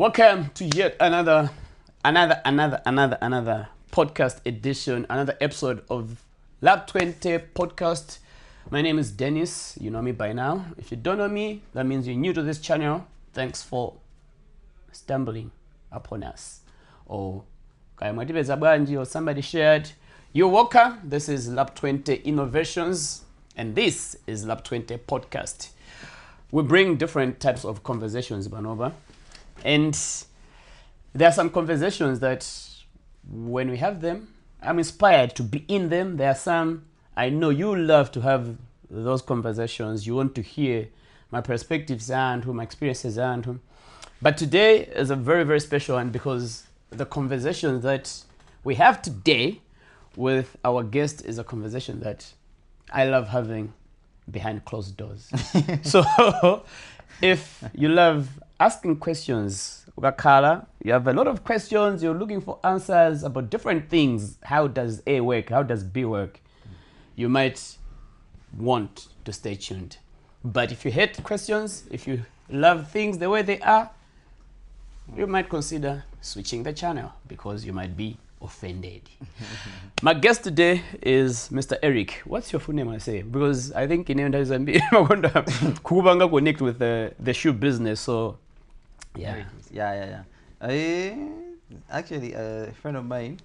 Welcome to yet another podcast edition, another episode of Lab 20 podcast. My name is Dennis. You know me by now. If you don't know me, that means you're new to this channel. Thanks for stumbling upon us. Or somebody shared. You're welcome. This is Lab 20 Innovations, and this is Lab 20 podcast. We bring different types of conversations, Banova. And there are some conversations that when we have them, I'm inspired to be in them. There are some I know you love to have those conversations. You want to hear my perspectives and my experiences and but today is a very, very special one because the conversation that we have today with our guest is a conversation that I love having behind closed doors. So if you love asking questions, you have a lot of questions, you're looking for answers about different things. How does A work? How does B work? You might want to stay tuned. But if you hate questions, if you love things the way they are, you might consider switching the channel because you might be offended. My guest today is Mr. Eric. What's your full name, I say? Because I think in Zambia, I'm going to connect with the shoe business. So, yeah. Actually, a friend of mine.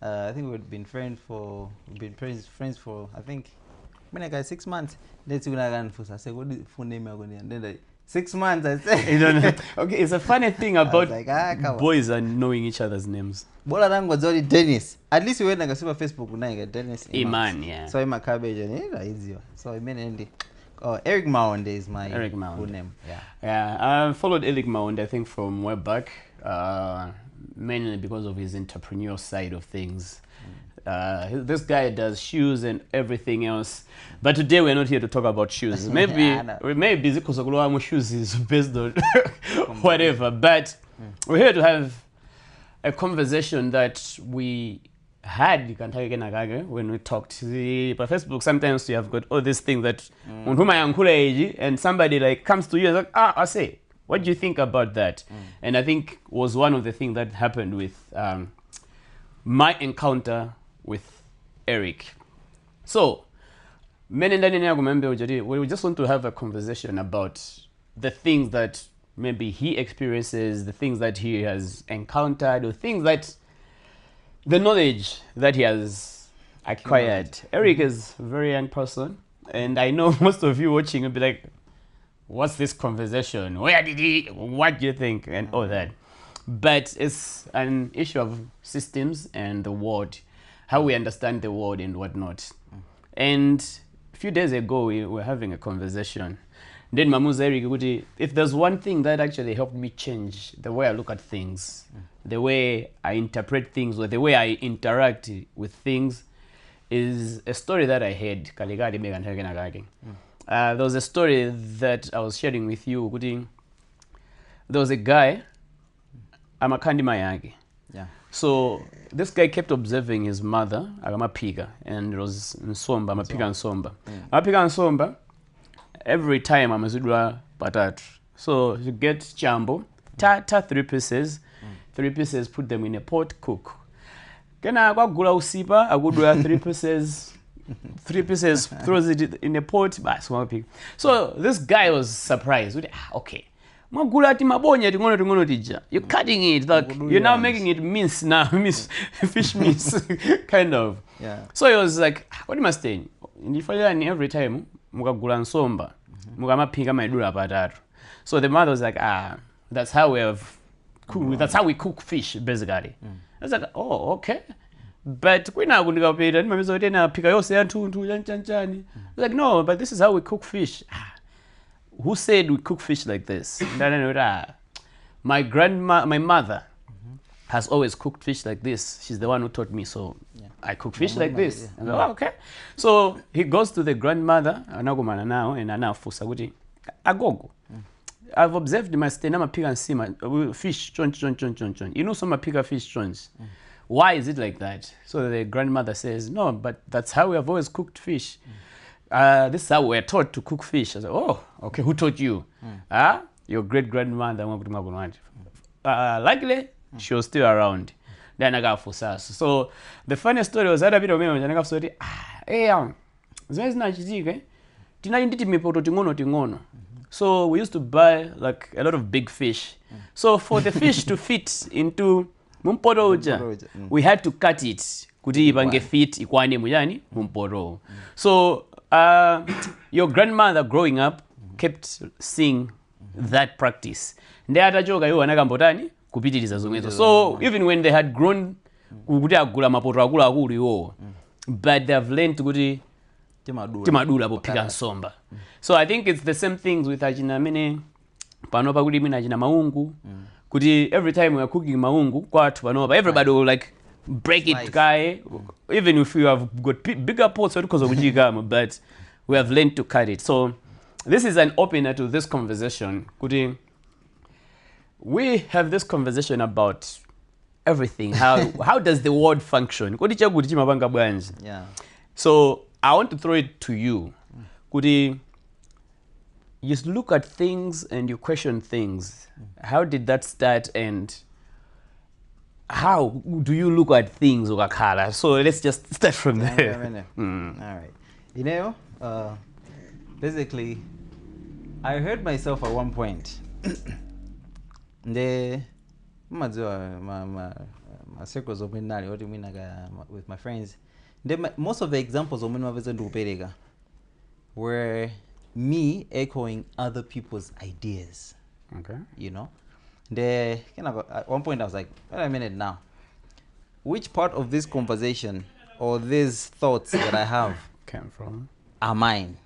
I think we've been friends for I think when I got 6 months. Let's go and I said, what is the full name? And then like 6 months, I said. You don't know. Okay, it's a funny thing about boys and knowing each other's names. Bola rangu was Dennis. At least we went like super Facebook unaiga Dennis. Iman, yeah. So I'm a cabbage and easier. So I mean Andy. Oh, Eric Maonde is my full name. Yeah. I followed Eric Maonde, I think, from way back, mainly because of his entrepreneurial side of things. This guy does shoes and everything else. But today we're not here to talk about shoes. Maybe we may be because shoes is based on whatever. But we're here to have a conversation that we had when we talked. But Facebook, sometimes you have got all these things that and somebody like comes to you and like, I say, what do you think about that? And I think was one of the things that happened with my encounter with Eric. So, we just want to have a conversation about the things that maybe he experiences, the things that he has encountered, or things that the knowledge that he has acquired. Eric is a very young person, and I know most of you watching will be like, what's this conversation? Where did he, what do you think? And all that. But it's an issue of systems and the world, how we understand the world and whatnot. And a few days ago, we were having a conversation. Then Mamuza Eric, if there's one thing that actually helped me change the way I look at things, the way I interpret things, or the way I interact with things, is a story that I heard. There was a story that I was sharing with you. There was a guy, Amakandi Mayagi. Yeah. So this guy kept observing his mother, Agamapiga, and it was Nsomba, Amapiga Nsomba. Amapiga Nsomba, every time Amazudwa patat. So you get jambo, ta 3 pieces, 3 pieces, put them in a pot, cook. Then I go gula usipa, I go do 3 pieces. 3 pieces, throws it in a pot, so this guy was surprised. Okay. You're cutting it, like you're now making it mince now, fish mince, kind of. Yeah. So he was like, what am I saying? Every time, so the mother was like, that's how we have cooked, that's how we cook fish, basically. I was like, oh, okay. But we're not going to go pay that. Like, no, but this is how we cook fish. Who said we cook fish like this? My mother has always cooked fish like this. She's the one who taught me, so I cook fish like this. And oh, okay. So he goes to the grandmother, I've observed my stenama pig and sima fish chonch. You know some pig fish chonch. Why is it like that? So the grandmother says, no, but that's how we have always cooked fish. This is how we're taught to cook fish. I said, oh, okay, who taught you? Your great grandmother. luckily she was still around. Then I got for SAS. So the funny story was that a bit of me when I got sorry. Zimene zinachitika tinali nditi mipoto ting'ono. So we used to buy like a lot of big fish. So for the fish to fit into mumpoto uja, we had to cut it kuti ipange fit ikwane mujani mumpoto. So your grandmother growing up kept seeing that practice. Nde atachoka iwo anakambotani kupitiriza zomwezo. So even when they had grown kuti agula mapoto akulu iwo, but they have learned kuti timadula pophika nsomba. So I think it's the same things with achina amene panopa kuti mina achina maungu kuti every time we are cooking maungu kwathu panopa everybody will like break it guy, even if you have got bigger pots because of kuchikama, but we have learned to cut it. So this is an opener to this conversation kuti we have this conversation about everything. How does the world function? Kuti chakuti chimapanga bwanji. Yeah. So I want to throw it to you. Kuti you look at things and you question things. How did that start and how do you look at things ukakhala? So let's just start from there. All right. You know, basically, I heard myself at one point. My circles of minari, what do you mean with my friends? Most of the examples of minari were me echoing other people's ideas. Okay. You know? At one point I was like, wait a minute now. Which part of this conversation or these thoughts that I have came from are mine?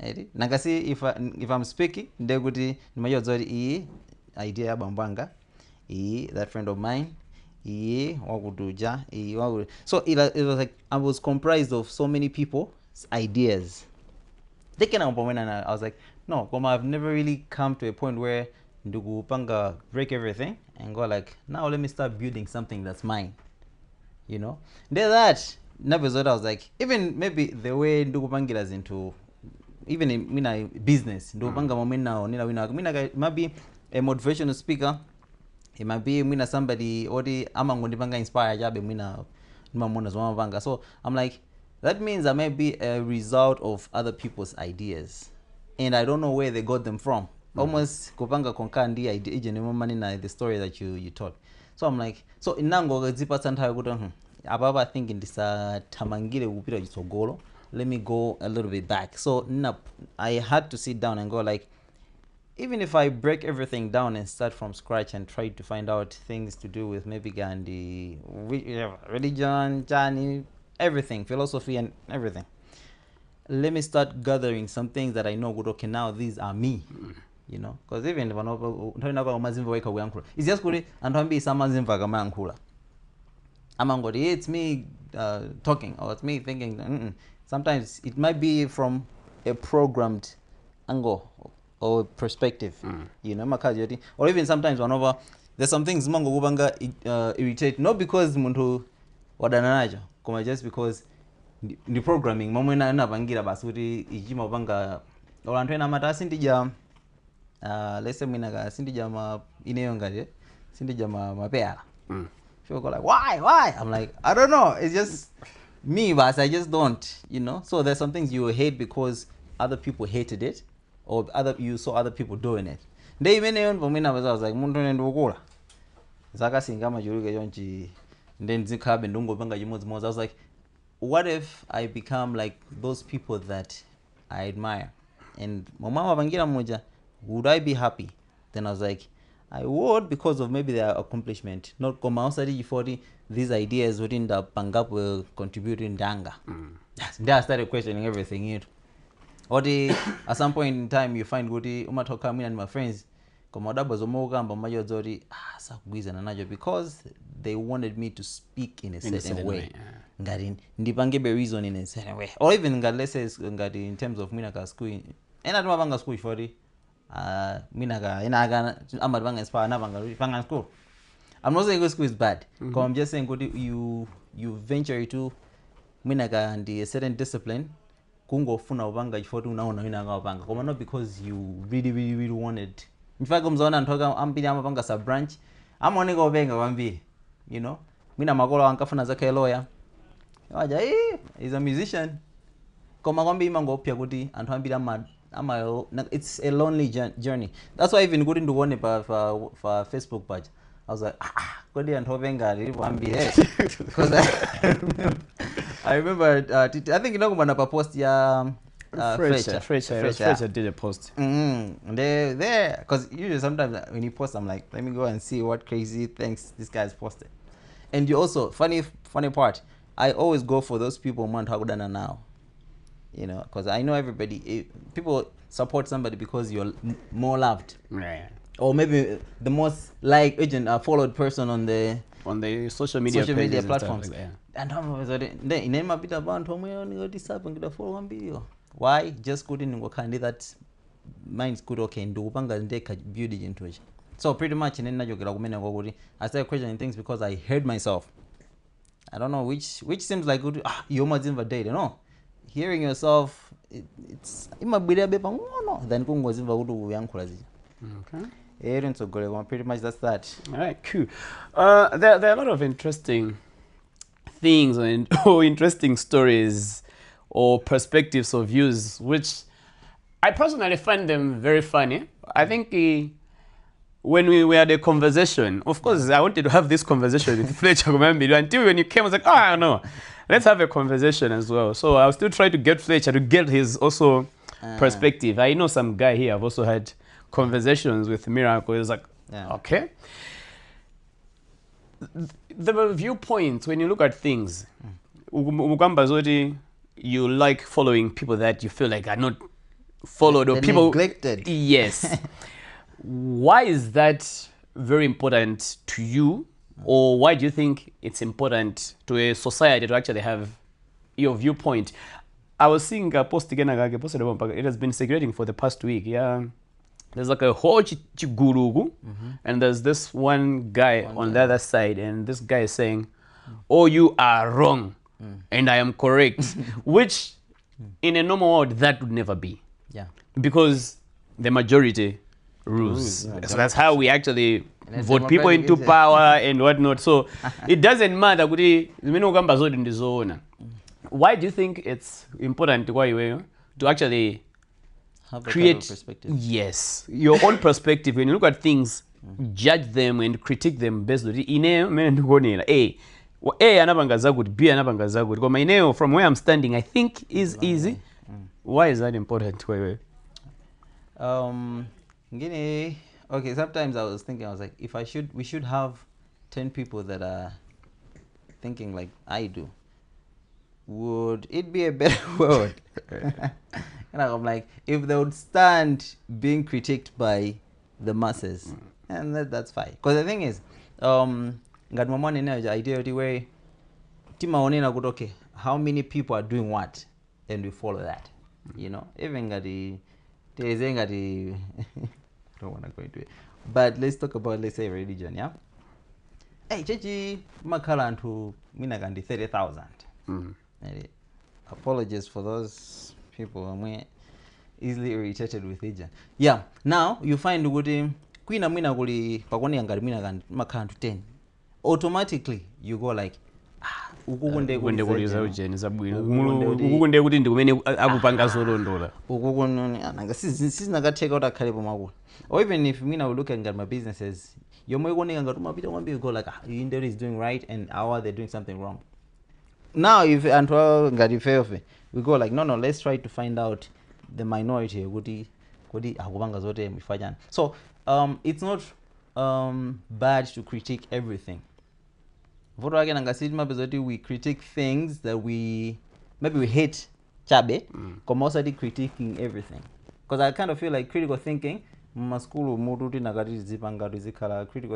Nagasi if I'm speaking, they would idea bambanga, that friend of mine, so it was like I was comprised of so many people's ideas. Taking up and I was like, no, I've never really come to a point where Ndugu Panga break everything and go like, now let me start building something that's mine. You know? Then that episode I was like, even maybe the way Ndugu Panga is into even in business, Ndugu Panga momena maybe a motivational speaker, it might be somebody or the amangondi Panga inspire job mina. So I'm like, that means I may be a result of other people's ideas. And I don't know where they got them from. Almost Kopanga Konkandi idea the story that you taught. So I'm like, so in Nango Zipa Santa Ababa thinking this Tamangile Upira Isogolo. Let me go a little bit back. So I had to sit down and go like, even if I break everything down and start from scratch and try to find out things to do with maybe Gandhi, religion, Jani, everything, philosophy and everything. Let me start gathering some things that I know good. Okay, now these are me, you know, because even it's just good and don't be some it's me talking or it's me thinking. Sometimes it might be from a programmed angle or perspective, you know, or even sometimes whenever there's some things mango gubanga irritate, not because muntu wadananajo, just because the programming momena na bangira basuri ijima banga orantena mata sindija let's say minaga sindija ma ineyongaje sindija mapea. People go like, why? I'm like, I don't know, it's just me, but I just don't, you know. So there's some things you hate because other people hated it or you saw other people doing it. They even for me I was like muntu ndukula zaka singa majuruga yonchi then zikabe ndungo banga yimozi moza. I was like, what if I become like those people that I admire? And mama bangira moja, would I be happy? Then I was like, I would, because of maybe their accomplishment. Not come outside for these ideas within the Pangap will contribute in Danga. Then I started questioning everything. Or at some point in time you find Gudi Umatoka me and my friends because they wanted me to speak in a certain way. Ndipange be reason in a certain way. Or even let's say in terms of Minaka school. And I don't have school for the Minaga inaga amadbanga inspire nabanga school. I'm not saying school is bad. I'm just saying you venture into Minaga and a certain discipline. Kungo funa ubanga ifotu unaona inaga ubanga. Not because you really wanted in fact umzona anthu ambiri amapanga sub branch amaoneka openga kwambiri, you know, mwina makolo ankafuna zakhe lawyer waja he's a musician koma kwambiri mangopya kuti anthu ambiri it's a lonely journey. That's why even kuti ndikuone pa Facebook page I was like kodi anthu openga alipo ambiri because I remember I think inokumbana pa post ya Fletcher did a post. They're there because usually sometimes when you post I'm like, let me go and see what crazy things this guy's posted. And you also funny part, I always go for those people man hakudana now, you know, because I know everybody people support somebody because you're more loved, right? Or maybe the most followed person on the social media platforms. And inema bit abantu omwe ni disappoint ngida follow ambiri. Why? Just couldn't go candy that mind's good okay ndo kupanga ndeka build into it. So pretty much in najogera kumene ngokuti I started questioning things because I heard myself. I don't know which seems like good you must invade, no. Hearing yourself it's imabwira be pang'ono then kungozimva kuti uyankhula zija. Okay. Pretty much that's that. All right, cool. There are a lot of interesting things and interesting stories or perspectives or views, which I personally find them very funny. I think when we had a conversation, of course, I wanted to have this conversation with Fletcher until when you came, I was like, I don't know. Let's have a conversation as well. So I'll still try to get Fletcher to get his also perspective. I know some guy here, I've also had conversations with Miracle. It's like, okay. The viewpoint, when you look at things, you like following people that you feel like are not followed or people neglected. Yes. Why is that very important to you, or why do you think it's important to a society to actually have your viewpoint? I was seeing a post again. It has been circulating for the past week. Yeah, there's like a whole chigurugu, and there's this one guy on the other side, and this guy is saying, "Oh, you are wrong." And I am correct, which in a normal world that would never be. Yeah. Because the majority rules. Yeah, so that's how we actually vote people into power and whatnot. So it doesn't matter. Why do you think it's important to actually have create kind of perspective? Yes, your own perspective. When you look at things, judge them and critique them based on A anabanga good, B anabanga good. But my name from where I'm standing, I think is easy. Why is that important? Okay, sometimes I was thinking, I was like, we should have 10 people that are thinking like I do. Would it be a better world? And I'm like, if they would stand being critiqued by the masses, and that's fine. Because the thing is, got my money now, the idea of the way okay, how many people are doing what, and we follow that, you know. Even got the don't want to go into it, but let's talk about, let's say, religion. Yeah. Hey, Chechi Makalan to Minagandi 30,000. Apologies for those people. I'm easily irritated with religion. Yeah. Now you find good Queen Minaguli Pagoni and Garminagan Makan to 10. Automatically you go like ukukunde or even if we now look at my businesses, you go like India is doing right and how they're doing something wrong. Now if we go like no, let's try to find out the minority. So it's not bad to critique everything. We critique things that we hate, commercially critiquing everything. Because I kind of feel like critical thinking, critical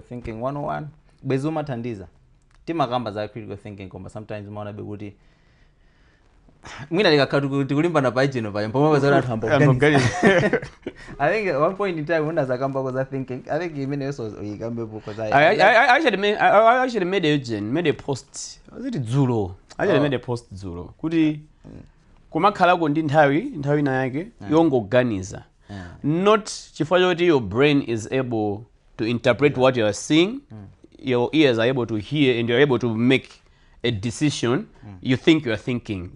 thinking 101, bezuma tandiza. Timagamba za critical thinking, sometimes mwana beguti. I think at one point in time when I was thinking, I think even also because I actually made a post. Was it Zulu? I actually made a post Zulu. Kudi kumakhala ko ndi nthawi na yake yongoganiza. not chifukwa choti your brain is able to interpret what you are seeing, your ears are able to hear, and you're able to make a decision you think you are thinking.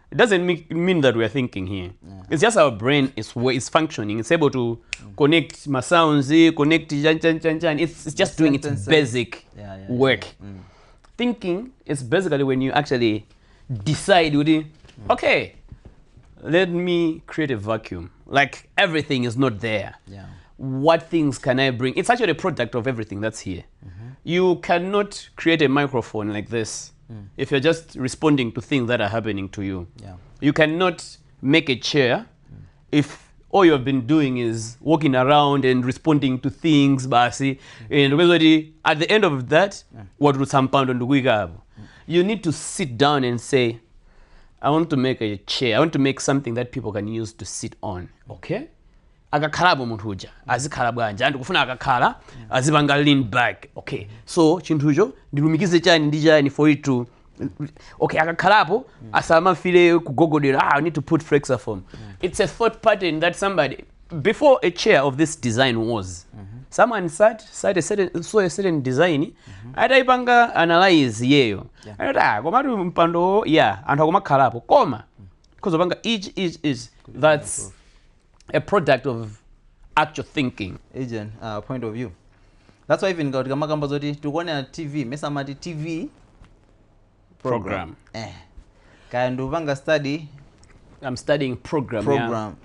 It doesn't mean that we are thinking here. It's just our brain is functioning. It's able to connect my sounds, connect it's just doing its basic work. Thinking is basically when you actually decide, okay, let me create a vacuum. Like everything is not there. What things can I bring? It's actually a product of everything that's here. You cannot create a microphone like this if you're just responding to things that are happening to you. You cannot make a chair if all you have been doing is walking around and responding to things, basi, and basically at the end of that, what would some pound on the you need to sit down and say, I want to make a chair. I want to make something that people can use to sit on. Okay? Akakhala bomuntu uja azikhala bwanje andi kufuna akakhala azibanga lean back. Okay, so chinthucho ndilumikize chani ndi chani for it to okay akakhalapo asamafile kugogodera I need to put flexoform. It's a thought pattern that somebody before a chair of this design was someone saw a certain design ataipanga analyze yeyo anati komatu mpando anthu akomakhalapo koma because opanga each is that's a product of actual thinking. Agent point of view. That's why even got makamba zoti tukone TV mesamati TV program. Kind of study. I'm studying program.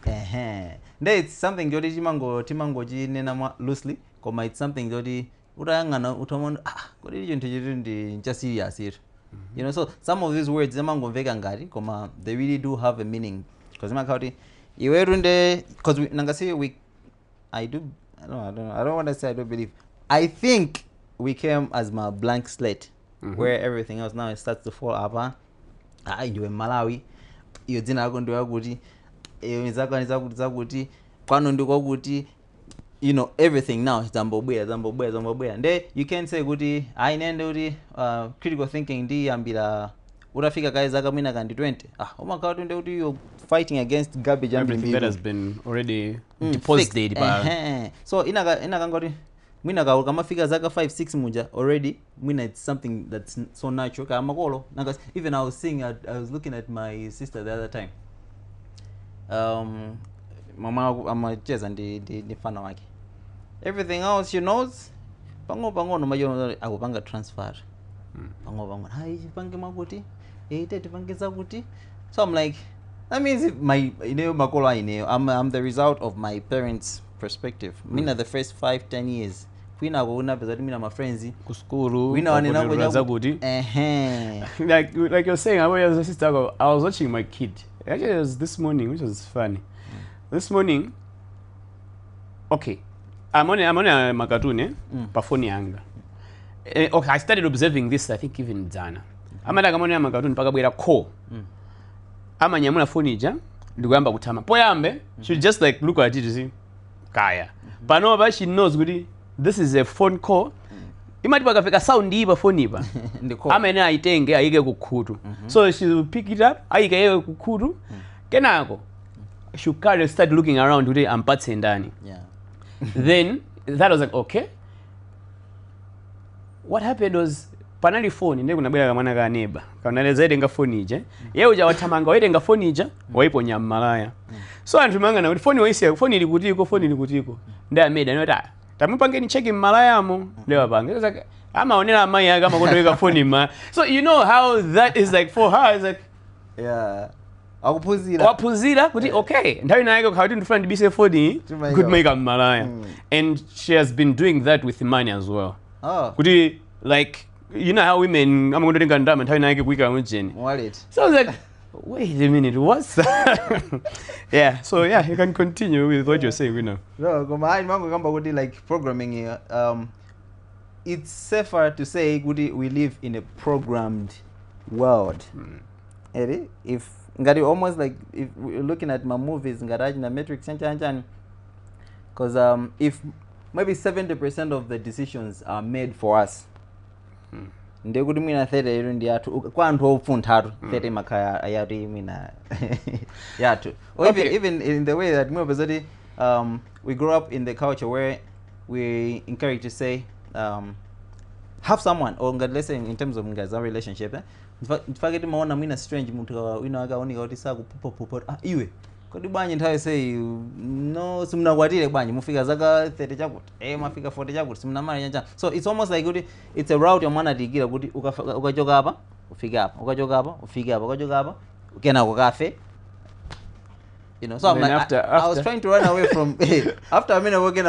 It's something jodi timango ji nena loosely. Koma it's something jodi urayangana utomon kodi ndi just serious here. You know, so some of these words zamango vega ngari koma they really do have a meaning because makauti because I don't want to say I don't believe. I think we came as my blank slate where everything else now it starts to fall apart. You in Malawi, you didn't go to Aguti, you know, everything now is Zambobuya. And there you can say Guti, I need critical thinking D and be urafika guys akamwina kandi 20 umakauti ndio you're fighting against garbage and everything that has been already deposited by so ina ngoti mwina ka ukamafika zaka 5 6 muja already mwina it's something that's so natural kama makolo even I was looking at my sister the other time mama amacheza ndi fana wake everything else she knows pango no mayo akupanga transfer pango hai pange makuti so I'm like that means if I'm the result of my parents' perspective. Mina the first 5-10 years kwina kuona pesa mina my friends kuskuru wina wanena zaguti like you're saying I was watching my kid actually it was this morning which was funny this morning okay I'm on a makatune pa phone yanga okay I started observing this I think even Zana amanda kamone amakatuni pakabwera call amanyamula phone ija ndikuyamba kutama poyambe she just like look at it see kaya panoba she knows kuti this is a phone call imati pakafika sound ipa phone ipa amene aitenge ayike kukhutu so she will pick it up ayike yeye kukhutu kenako she carry start looking around kuti ampatse ndani then that was like okay what happened was panali phone ndi kunabwera kamwana ka neighbor kanaleza ide nga phone ije yeye uja wathamanga waide nga phone ija waiponya mmalaya so anthu mangana kuti phone waisiya phone ili kutiko ndi ameda nota tamupangeni check mmalayamo lewa pange like amaonera amayi aka amakondoweka phone ma so you know how that is like for her is like waphunzira kuti okay nthawi nayo khawuti ndifuna ndibise phone good make mmalaya and she has been doing that with money as well kuti like you know how women I'm going to think and nthawi nayo kuika mujeni wallet so I was like wait a minute what's that yeah so yeah you can continue with what you're saying no koma ayi mango kamba kuti like programming here it's safer to say kuti we live in a programmed world if ngati almost like if we're looking at my movies ngati na matrix chanchani because if maybe 70% of the decisions are made for us ndekuti mwina 30 ero ndi yathu kwa anthu opfuntatu 30 makaya ayatu mwina yathu or even in the way that mwapezati we grow up in the culture where we encourage to say have someone or let's say in terms of a relationship ndifaketi maona mwina strange munthu wina akaoneka kuti sakupupa iwe kodi bwanji nthawi say no simnakwatire bwanji mufika zaka 30 chakuti mafika 40 chakuti simnamali nyanja. So it's almost like it's a route yomwana atikira kuti ukachoka apa ufika apa ukachoka apa ufika apa ukachoka apa kenako kafe. So I'm like, after I was trying to run away from after a minute working,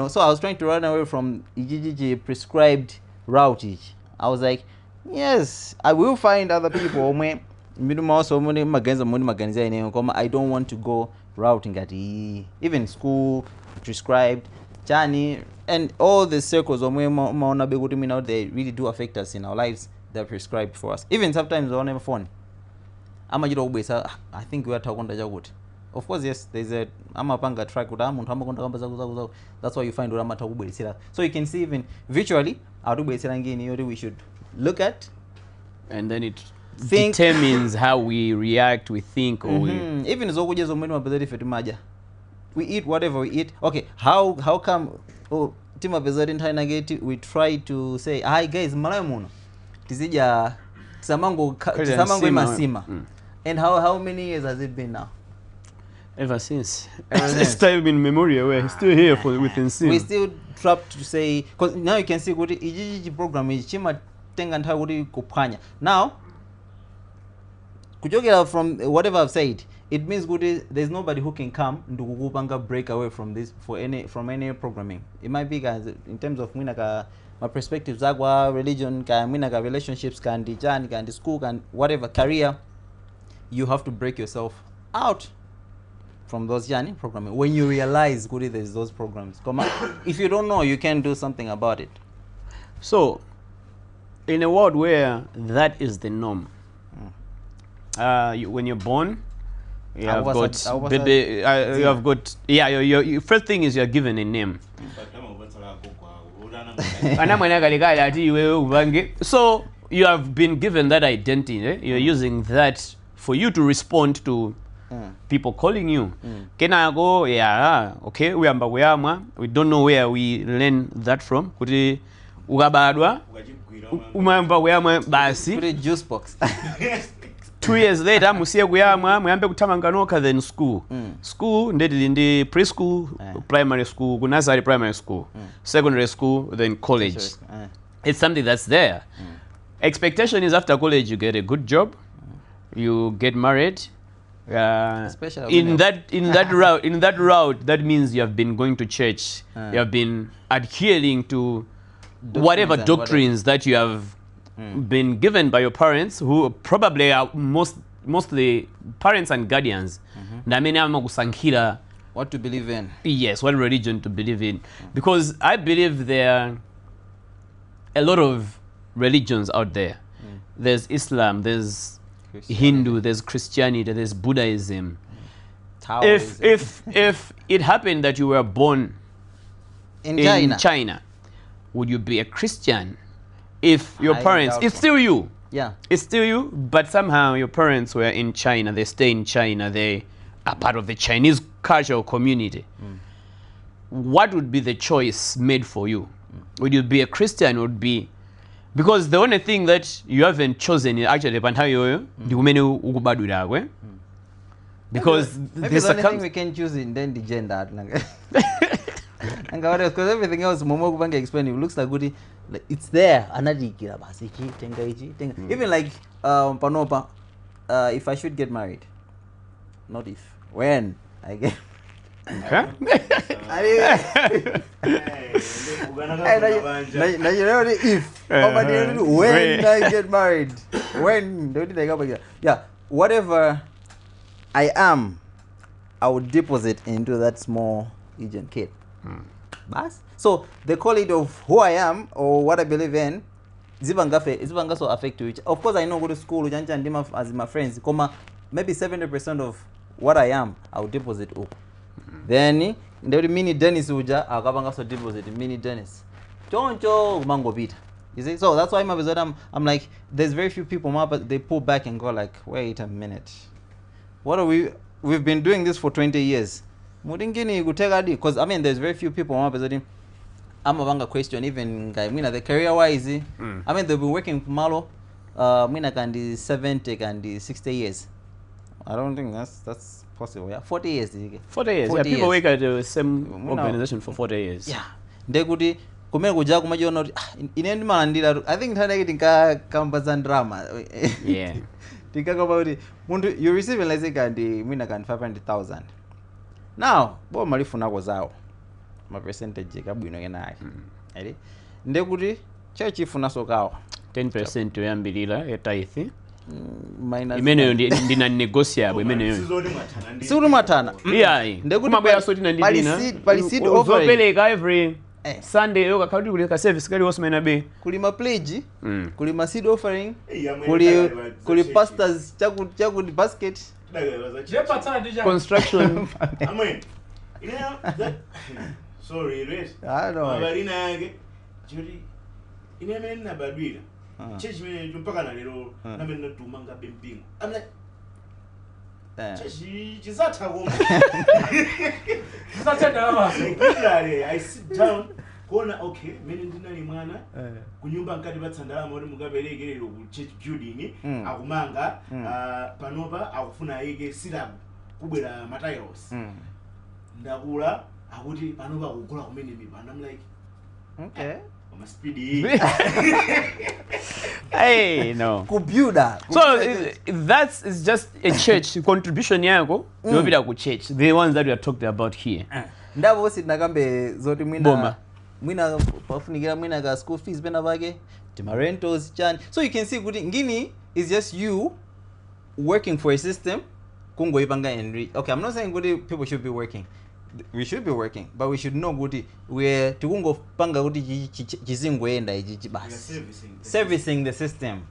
so I was trying to run away from EGG prescribed route. I was like, yes, I will find other people. I don't want to go routing at even school prescribed, Chani, and all the circles out there really do affect us in our lives. They're prescribed for us. Even sometimes on our phone. I think we are talking about. Of course, yes, there's a amapanga track. That's why you find so you can see even virtually we should look at, and then it determines how we react, we think, or even we eat whatever we eat. Okay, how come we try to say, hi guys, malamuno tizija samango masima. And how many years has it been now? Ever since. It's time in memory, we're still here within sin. We still trapped to say, because now you can see what EGG program is chima tenga nthawi kupanya. Now kujogera from whatever I've said, it means there's nobody who can come and break away from this from any programming. It might be guys in terms of my perspectives, religion, relationships, school, whatever career. You have to break yourself out from those programming. When you realize there's those programs, if you don't know, you can do something about it. So, in a world where that is the norm, when you're born, you have got baby. You have got your first thing is you're given a name. So you have been given that identity. You're using that for you to respond to people calling you. Can I go? Yeah, okay. We don't know where we learn that from. Juice box. 2 years later, then school. School, in the preschool, primary school, nursery, primary school, secondary school, then college. It's something that's there. Expectation is after college you get a good job, you get married. In that route, that means you have been going to church. You have been adhering to whatever doctrines that you have been given by your parents, who probably are mostly parents and guardians. What to believe in? Yes, what religion to believe in. Because I believe there are a lot of religions out there. There's Islam, there's Hindu, there's Christianity, there's Buddhism. If it happened that you were born in China, would you be a Christian? If your parents, it's still you. Yeah. It's still you, but somehow your parents were in China, they stay in China, they are part of the Chinese cultural community. What would be the choice made for you? Would you be a Christian? Would be, because the only thing that you haven't chosen is actually because maybe the only thing we can choose in then the gender. Because everything else Momo Kubanga explained, it looks like it's there. Even like Panopa, if I should get married, not if, when I get. Okay. If when I get married, whatever I am, I would deposit into that small Asian kid. So the quality of who I am or what I believe in, zibanga so affect to each. Of course, I know go to school as my friends, maybe 70% of what I am, I will deposit up. Then the mini Dennis uja akabanga so deposit mini Dennis. Choncho mango bita. You see, so that's why I'm like, there's very few people, but they pull back and go like, wait a minute, what are we've been doing this for 20 years. Because I mean, there's very few people, I'm a question, even the career wise. I mean, they've been working malo, can 70 and 60 years. I don't think that's possible. Yeah, 40 years. 40 years. 40 yeah, people work at the same organization for 40 years. Yeah. They could kumene kuja kumajiona kuti inendi malandira I think nthawi yake tinkakamba drama. Yeah. Tinkakamba kuti muntu you receive like kandi mwina kandi 500,000. Now bo malifunako zawo ma percentage kabwino kenayi. Eri ndekuti church ifunaso kawo 10% yoyambirira ya tithe. Imeneyo ndina negotiable imeneyo. Suri matana. Yeah. Ndekuti pali seed offering. Uzopeleka every Sunday yoga kaudi kuleka service kali osmena be. Kulima pledge, kulima seed offering, kuli pastors chaku basket. Construction. Amen. That sorry, rest. I know. Mabarina yake. Juri. Inemena badwira. Church mene mpaka na lero na mena tumanga bempingo. I'm like chisatha goma. Chisatha dama. I sit down kona okay mene ndinali mwana kunyumba nkati batsandala muri mugaberegerero ku church building akumanga panopa akufuna yeke silabu kubwera materials ndakula akuti panopa kugula kumene mipanda. I'm like okay I'm a speedy. Hey, no. Computer. So that's is just a church contribution yako. Yobira ku church. The ones that we are talking about here. Ndabo sinakambe zoti mwina pafunikira mwina ga school fees bena bage, tima rentals chan. So you can see kuti ngini is just you working for a system kungo ipanga and okay, I'm not saying kuti people should be working. We should be working, but we should know kuti we tukungo panga kuti chizingwenda ichi basi servicing the system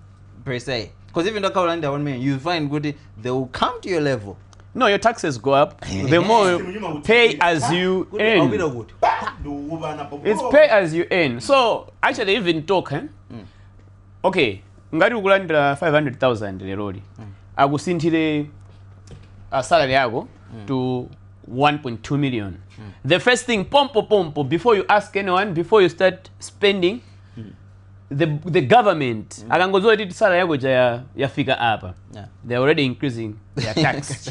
per se, because even though Kaulanda 1 million you find kuti they will come to your level. No, your taxes go up. The more you pay as you earn. It's pay as you earn. So actually even talk okay, ngati ukulandira 500,000 leroli akusinthire salary yako to 1.2 million. The first thing, pompo, before you ask anyone, before you start spending, the government, akangozoa iti salary yako yafika apa. They're already increasing their tax.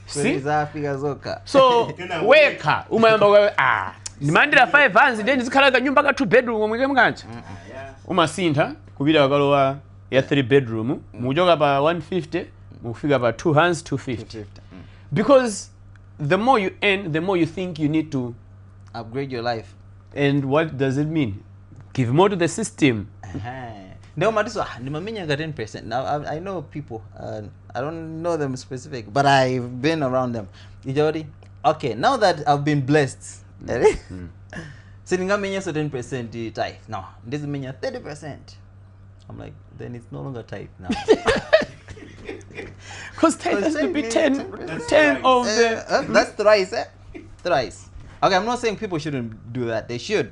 See? So, weka, umayamba kwa, nimandira 5 hands, then zikalaga nyumba ka 2 bedroom, mwike mkancha. Umasintha, kubida wakalowa ya 3 bedroom, mujoga pa 150, mufika pa 2 hands, 250. Because the more you earn, the more you think you need to upgrade your life. And what does it mean? Give more to the system. Now, Matiso, 10%. Now, I know people, I don't know them specific, but I've been around them. Okay, now that I've been blessed, sitting up 10% tithe. No, this is 30%. I'm like, then it's no longer tithe now. Because tithe has to be 10 of the... That's thrice, Thrice. Okay, I'm not saying people shouldn't do that. They should.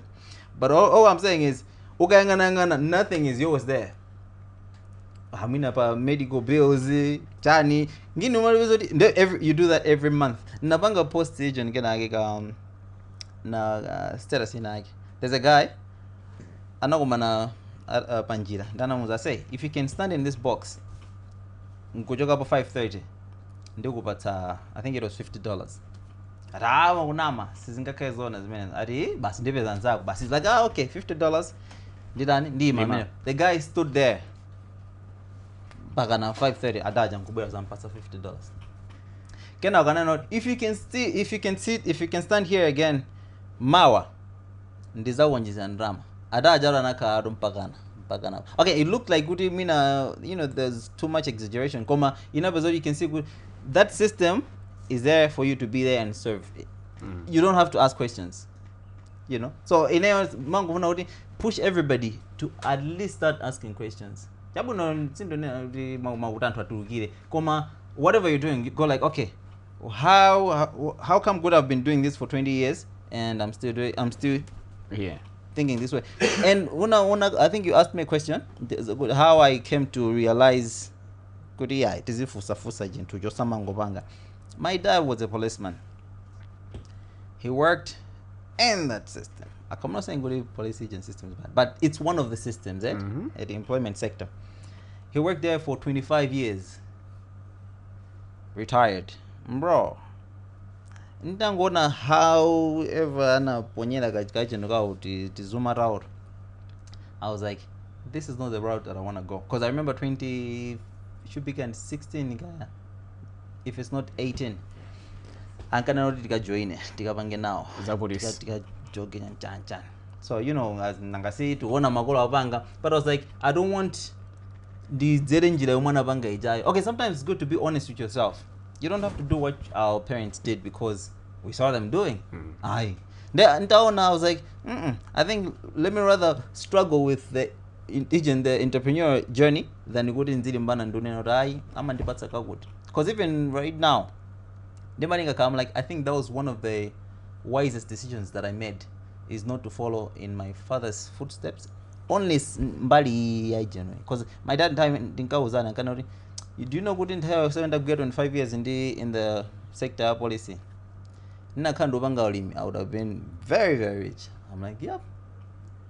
But all I'm saying is, nothing is yours there. I mean, about medical bills, chani. You do that every month. Nabanga postage and status in there's a guy, anagumana panjira. Dana muza say, if you can stand in this box, nkujoga pa 5:30. Ndikupata, I think it was $50. Rawa unama sizingaka zona zimene ati basi ndive zanzako basi like okay $50 ndidani ndima. The guy stood there bagana 5:30 adaja nkubwera zampasa $50. Kena kana not if you can stand here again mawa ndiza wonjiza ndrama adaja rana ka mpakana. Okay, it looked like good mina, there's too much exaggeration koma you can see good that system is there for you to be there and serve. You don't have to ask questions, So push everybody to at least start asking questions. Whatever you're doing, go like, okay, how come good I've been doing this for 20 years and I'm still here. thinking this way. And I think you asked me a question, how I came to realize, my dad was a policeman. He worked in that system. I'm not saying good police agent systems, but it's one of the systems at the employment sector. He worked there for 25 years. Retired. Bro. Ndangona however ana ponyela kaji to zoom out. I was like, this is not the route that I want to go. Because I remember 16, if it's not 18. And can I not join it? Now. So, you know, as Nangasi to Ona Magola Banga, but I was like, I don't want the Zerenjila Umana Banga Ijai. Okay, sometimes it's good to be honest with yourself. You don't have to do what our parents did because we saw them doing. I was like, I think let me rather struggle with the entrepreneur journey than go in Zilimban and doing Rai. I'm good. Because even right now, I'm like, I think that was one of the wisest decisions that I made, is not to follow in my father's footsteps. Only Mbali, because my dad time Dinka was on. Do you know good in have 7 up get on 5 years in the sector policy? I would have been very, very rich. I'm like, yeah.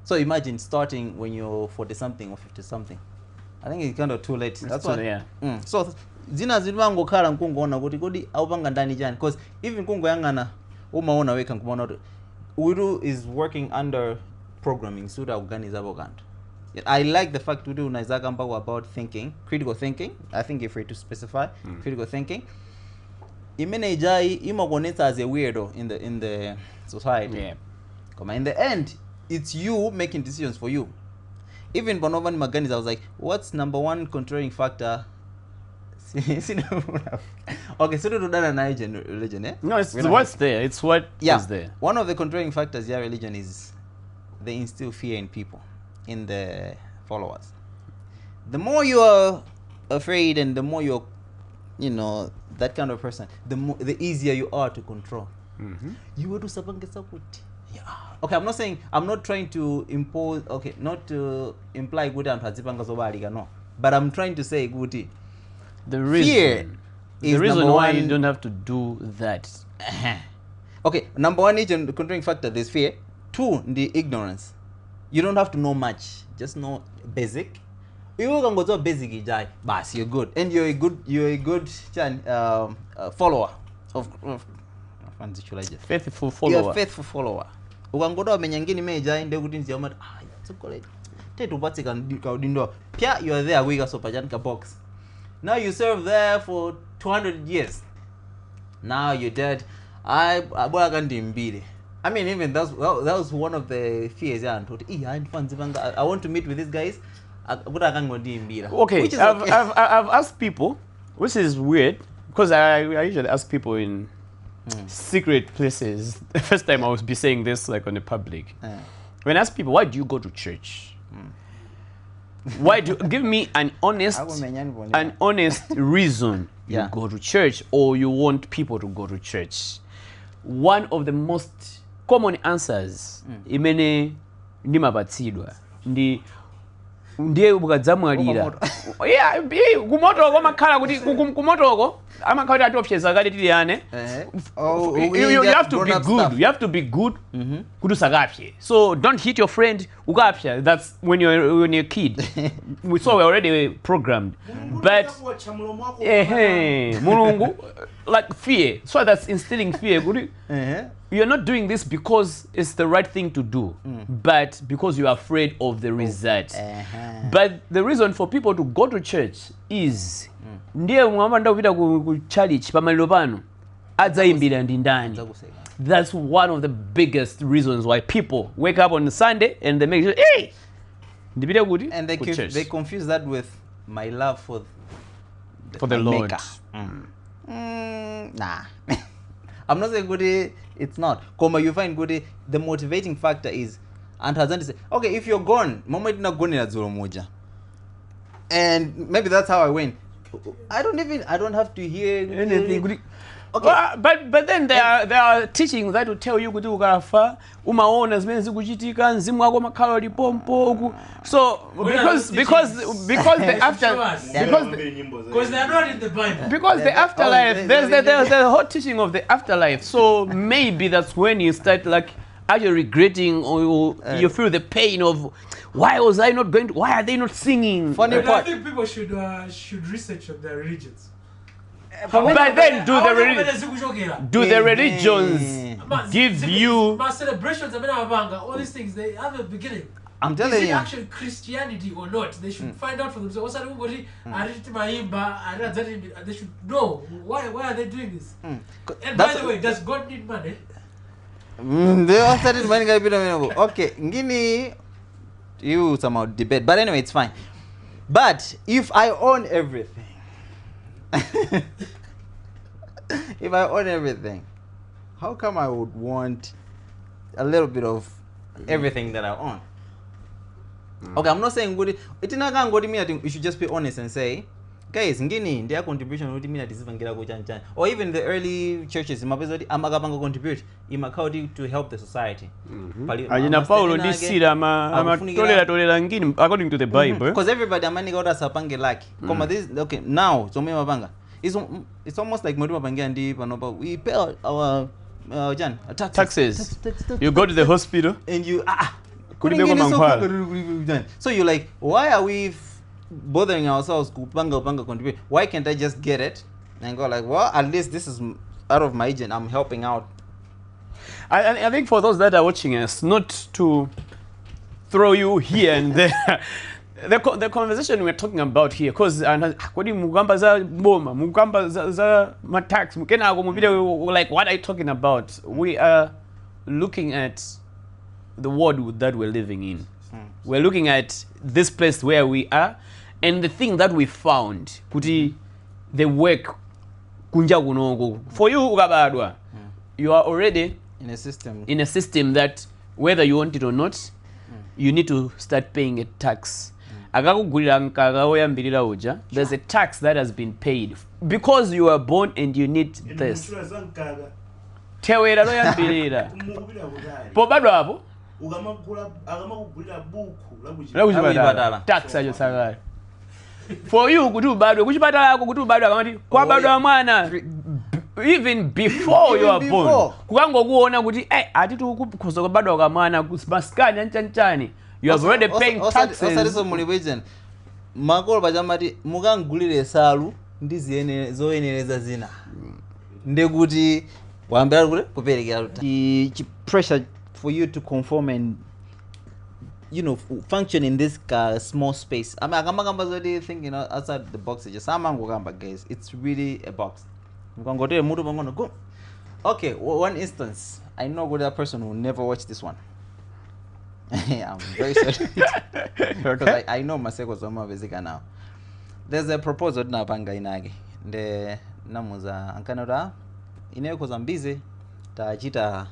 So imagine starting when you're 40 something or 50 something. I think it's kind of too late. That's why. Yeah. So zina zinwango kala mkungo ona kuti aubanga ndani jani, because even kungo yangana umaona weka nkumona Uru is working under programming so that organize abogand. I like the fact Uru unaizaga about thinking, critical thinking. I think if we're to specify critical thinking, imene ijai imagoneta as a weirdo in the society. Yeah. Come in the end, it's you making decisions for you. Even Bonovan Maganis, I was like, what's number one controlling factor? Okay, so do that religion, eh? No, it's what's there. It's what is there. One of the controlling factors, religion is they instill fear in people, in the followers. The more you are afraid and the more you're, that kind of person, the easier you are to control. You will do something. Yeah. Okay, I'm not trying to impose, not to imply good and no. But I'm trying to say good. The reason why you don't have to do that. Okay, number one is the controlling factor, there's fear. 2, the ignorance. You don't have to know much, just know basic. You can go to basic, but you're good, and you're a good follower of faithful follower. You're a faithful follower. You can go to menyangini meja inde kutinzi yamat. It's correct. Tetu pati kaudindo. Pia you are there we got sopajanka box. Now you serve there for 200 years. Now you're dead. I mean, even that was one of the fears. I want to meet with these guys. Okay, I've asked people, which is weird, because I usually ask people in secret places. The first time I was be saying this like on the public. When I ask people, why do you go to church? Why do give me an honest reason you go to church, or you want people to go to church? One of the most common answers imene ndimabatsidwa ndiye ukadzamwalira. Yeah, kumotoko makhala kuti kumotoko amakhala ati opsheza kale tili ane. You have to be good. You have to be good kuti usakapye. So don't hit your friend ukapya. That's when you're a kid. So we're already programmed. But mulungu like fear. So that's instilling fear. You're not doing this because it's the right thing to do, but because you're afraid of the result. But the reason for people to go to church is ndiye mwamanda upita ku church pamaliro pano adzaimbira ndi ndani. That's one of the biggest reasons why people wake up on Sunday and they make sure, hey, ndipite kuti and they confuse that with my love for the Lord. Nah. I'm not saying good. It's not. Koma, you find good. The motivating factor is, and Hazan say, okay, if you're gone, moment not going at zero moja, and maybe that's how I win. I don't have to hear anything. Okay. Well, but then there are teachings that will tell you kuti ukafa umaona zimene zikuchitika mzimu wako makhala uli pompo. So because the after because they are not in the Bible. Because the afterlife, there's the whole teaching of the afterlife. So maybe that's when you start like actually regretting, or you feel the pain of why was I not going to, why are they not singing? Funny part. I think people should research on their religions. But then do the religions give you my celebrations? All these things, they have a beginning. I'm telling you. Is it you. actually Christianity or not? They should find out for themselves. They should know why are they doing this. And by the way, does God need money? They all started money. Okay, ngini you somehow debate, but anyway, it's fine. But if I own everything, if I own everything, how come I would want a little bit of everything that I own? Okay, I'm not saying good. It's not going to mean you should just be honest and say, guys, ngini their contribution would mean that or even the early churches, amagabanga contribute to help the society. Paulo according to the Bible. Because everybody amani got us apange laki. This okay now so mabanga. It's almost like we pay our taxes. You go to the hospital and you so you're like, why are we bothering ourselves kupanga contribute? Why can't I just get it and go like, well, at least this is out of my agent, I'm helping out. I think for those that are watching us, not to throw you here and there, the conversation we're talking about here, because mugamba za boma, mugamba za matax, like what are you talking about? We are looking at the world that we're living in. We're looking at this place where we are, and the thing that we found, kuti the work kunja kunogo. For you ukabadwa, you are already in a system that whether you want it or not, you need to start paying a tax. There's a tax that has been paid because you are born and you need this. Tewera lo yambirira. Pobadwa hapo. Tax ajo sagara. For you kutubadwa kuchipatala yako kutubadwa kamati kwabadwa mwana even before you are born. Kukangokuona kuti ati tukukhoza kubadwa kwa mwana kumaskani anchani. You have already paying taxes. Also mulibwejen. Makolo bajamati mukangulire salu ndiziene zoeneleza zina. Ndekuti wambira kule kuperekera uta. Pressure for you to conform and function in this small space. I mean, I'm thinking outside the box. Just guys, it's really a box. Go. Okay, one instance. I know that person will never watch this one. I'm very sorry. Because I know Maseko Zoma Vesika now. There's a proposal na panga inagi. The namuza ankanora. Ineo cause I'm busy. Tajita.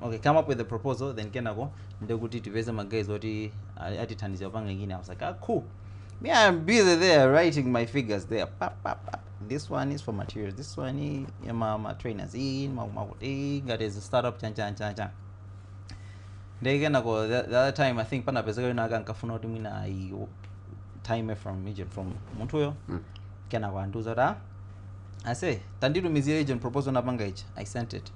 Okay, come up with a proposal, then kenago. Ndeguti tiveza magays wati atitaniza panga ingine. I was like, cool. Me, I'm busy there writing my figures there. Pap, pap, pap. This one is for materials. This one is my trainers in. That is a startup. Chan. The other time I think pana pesa naga nkafuna utimina time from agent from Montoyo. Kena go anduza da. I say tandiru mizi agent proposal na panga ichi. I sent it.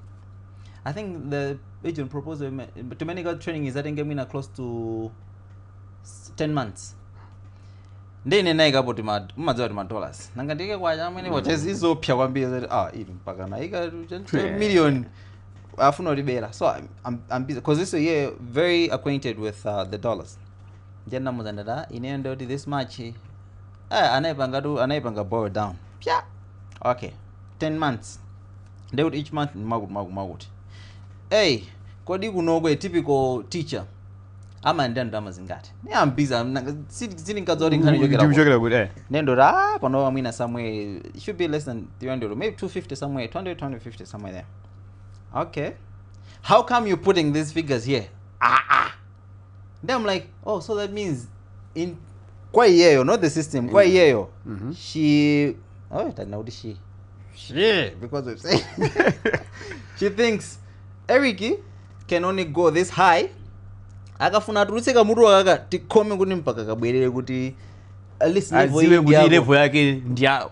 I think the agent proposal to many got training is that ngemina close to 10 months. Ndene naiga boti mazori $. Nangandike kwa jamani watches izo pya kwambia ili mpaka naiga million afuna libera. So I'm busy because this year very acquainted with the dollars. Jana muzandada inendo this much anaipanga borrow down. Pya. Okay. 10 months. They would each month magut. Hey, kodi kunogo a typical teacher. Ama ndanda mazingati. I'm busy. I'm sitting kazori nkani jogera. Nendo ra pano amina somewhere. It should be less than 300, maybe 250 somewhere, 250 somewhere there. Okay. How come you're putting these figures here? Then I'm like, oh, so that means in kwa yeyo, not the system, kwa yeyo. She, oh, that now she. shit, because of saying she thinks Eric can only go this high. Akafuna tuluse kamutu akaka tikome kuti mpaka kabwerere kuti at least level yake ndia.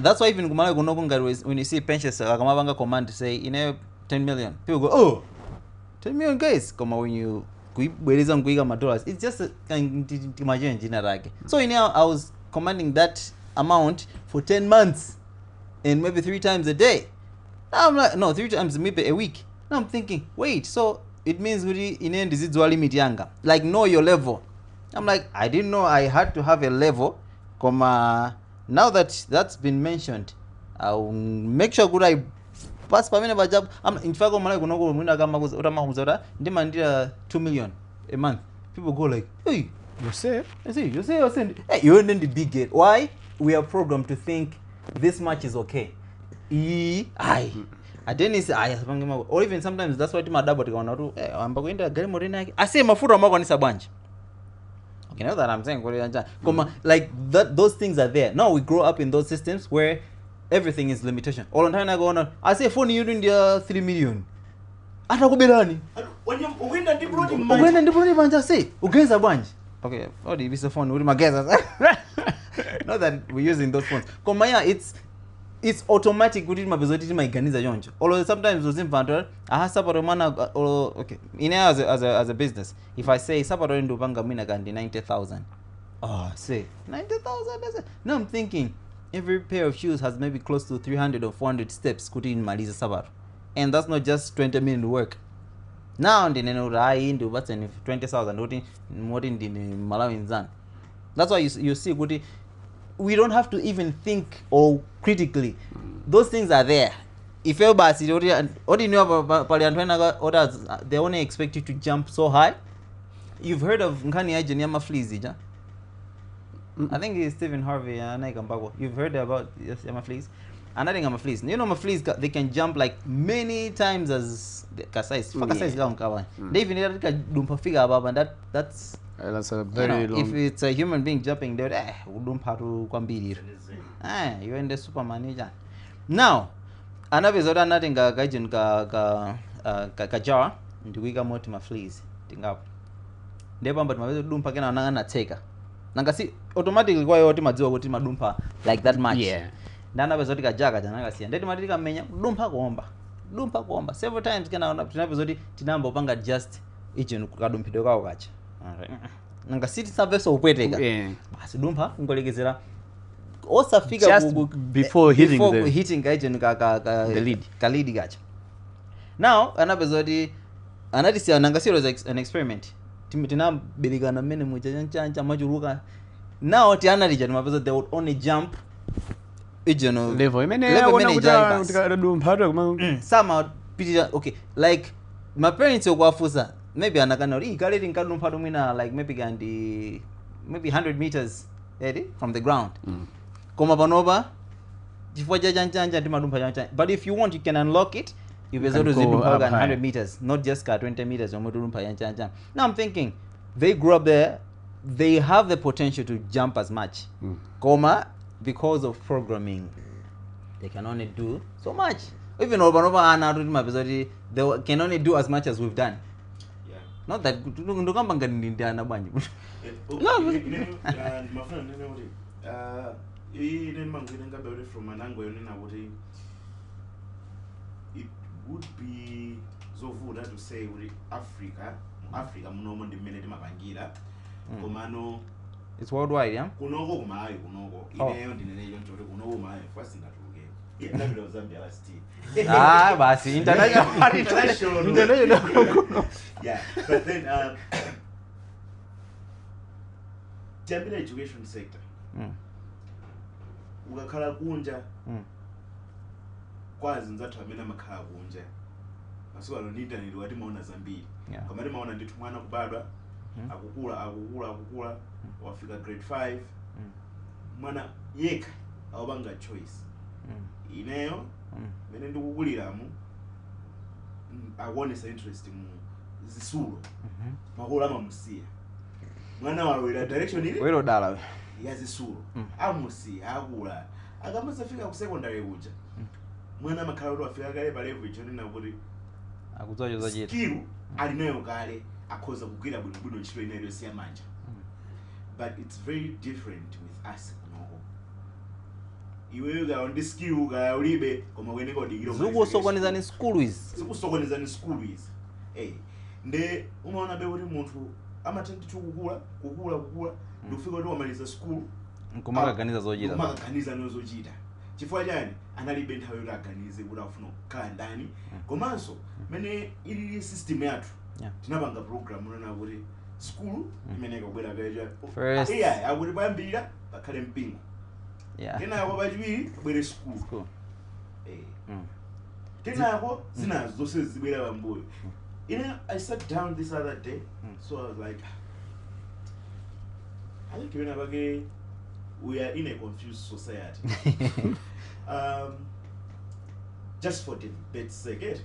That's why even kumala kunoko ngati when you see pensions akamapanga command say ine 10 million, people go, oh, 10 million guys. Kama when you kuibwereza nkuika $, it's just imagine jina rake. So now I was commanding that amount for 10 months and maybe 3 times a day. Now I'm like, no, 3 times maybe a week. Now I'm thinking, wait, so it means we in end is limit yanga, like know your level. I'm like, I didn't know I had to have a level. Now that that's been mentioned, I'll make sure good I pass per minute job. In fact, I'm like, ndimandira 2 million a month. People go like, hey, You say? hey, you earned the big gate. Why? We are programmed to think this much is okay. Or even sometimes that's why my double I'm going to get more in. I say my food are more on a bunch. You know that I'm saying? Like that, those things are there. Now we grow up in those systems where everything is limitation. All the time I go on, I say phone you in the 3 million. Atakubirani. When you win and deploy manja say, ugeza bunch. Okay, oh, this is phone with my guesses. Not that we're using those phones. It's automatic within my business, my ganiza yonjo. Although sometimes those inventor, I have support mana okay. In as a business, if I say support in Dubanga mina gandi 90,000. Oh, say 90,000. Now I'm thinking every pair of shoes has maybe close to 300 or 400 steps kuti in maliza sabar. And that's not just 20-minute work. Now the I into what's 20,000 more in the Malawin Zan. That's why you see kuti we don't have to even think or critically. Those things are there. If you what do you know about others? They only expect you to jump so high. You've heard of Nkani Ajin Yama Fleas, I think it's Stephen Harvey and you've heard about Yama Fleas. Another Yama Fleas. You know my fleas they can jump like many times as the size. They even dumpa figure about and that's a very long. If it's a human being jumping there, you're in the Superman. Now, another is nothing gajin jar into we got more to my fleas. Think up. But my dumpa can take. Nangasi automatically go to my dumpa like that much. Yeah. Nana was like a jacket and I see and then Madika menya dumpa gomba. Several times can I up to episode Tinambo Banga just each in Kadumpidoga watch. Nanga city service of Wetega. Dumpa, Ngoligizera. Also figure just before hitting the lead. Kalidi gach. Now another Nangasiro is an experiment. Timitina Biligana minimum Majuruga. Now Tiana region they would only jump somehow okay, like my parents wafusa maybe anakana in like maybe 100 meters from the ground. But if you want you can unlock it. You can go 100 meters, not just 20 meters. Now I'm thinking they grew up there, they have the potential to jump as much. Because of programming, they can only do so much. Even they can only do as much as we've done. Yeah. Not that from an angle it would be so good to say with Africa munomo the minute mabangira komano. It's worldwide, yeah? Kunogo mai, kunogo. Ineyo ndinene nchore kunogo mai first in that okay. Yeah, that was Zambia last year. Basi international. Yeah, but then Zambia education sector. Ugakhala kunja. Kwazi nzathu amene amakhala kunja. Masuka lo internet wati maona Zambia. Kama ndi maona ndithu mwana kubadwa. Akukula wafika grade 5 mwana yeka awabanga choice ineyo mene ndikukuliramu awonesa interest mu zisulo makolo amamusiya mwana walowera direction ile wero dala yazisulo amusiya akula akamazafika ku secondary kuja mwana amakhala kuti wafika kale pa level ichonena kuti akudziwa chozachita skill alinayo kale akhoza kugwira bwinobwino ntchito ineyo yosiya manja but it's very different with us kunoko iweyo kaya ndi skill kaya ulibe koma kuyeneka udikira zikusokonezani skulu izi zikusokonezani skulu izi nde umaona be kuti munthu amathanditu kukula ndikufika kuti wamaliza skulu nkumakaganiza zochita chifukwa chani analibe nthawi yoti aganize kuti afuna kukhala ndani komanso mene ili system yathu tinapanga program unena kuti skulu imene ikabwera kaja akuti payambirira pakhale mpingo kenako pachiwiri kubwere skulu kenako zinazo zonse zibwera pambuyo I sat down this other day so I was like I think we are in a confused society just for debate's sake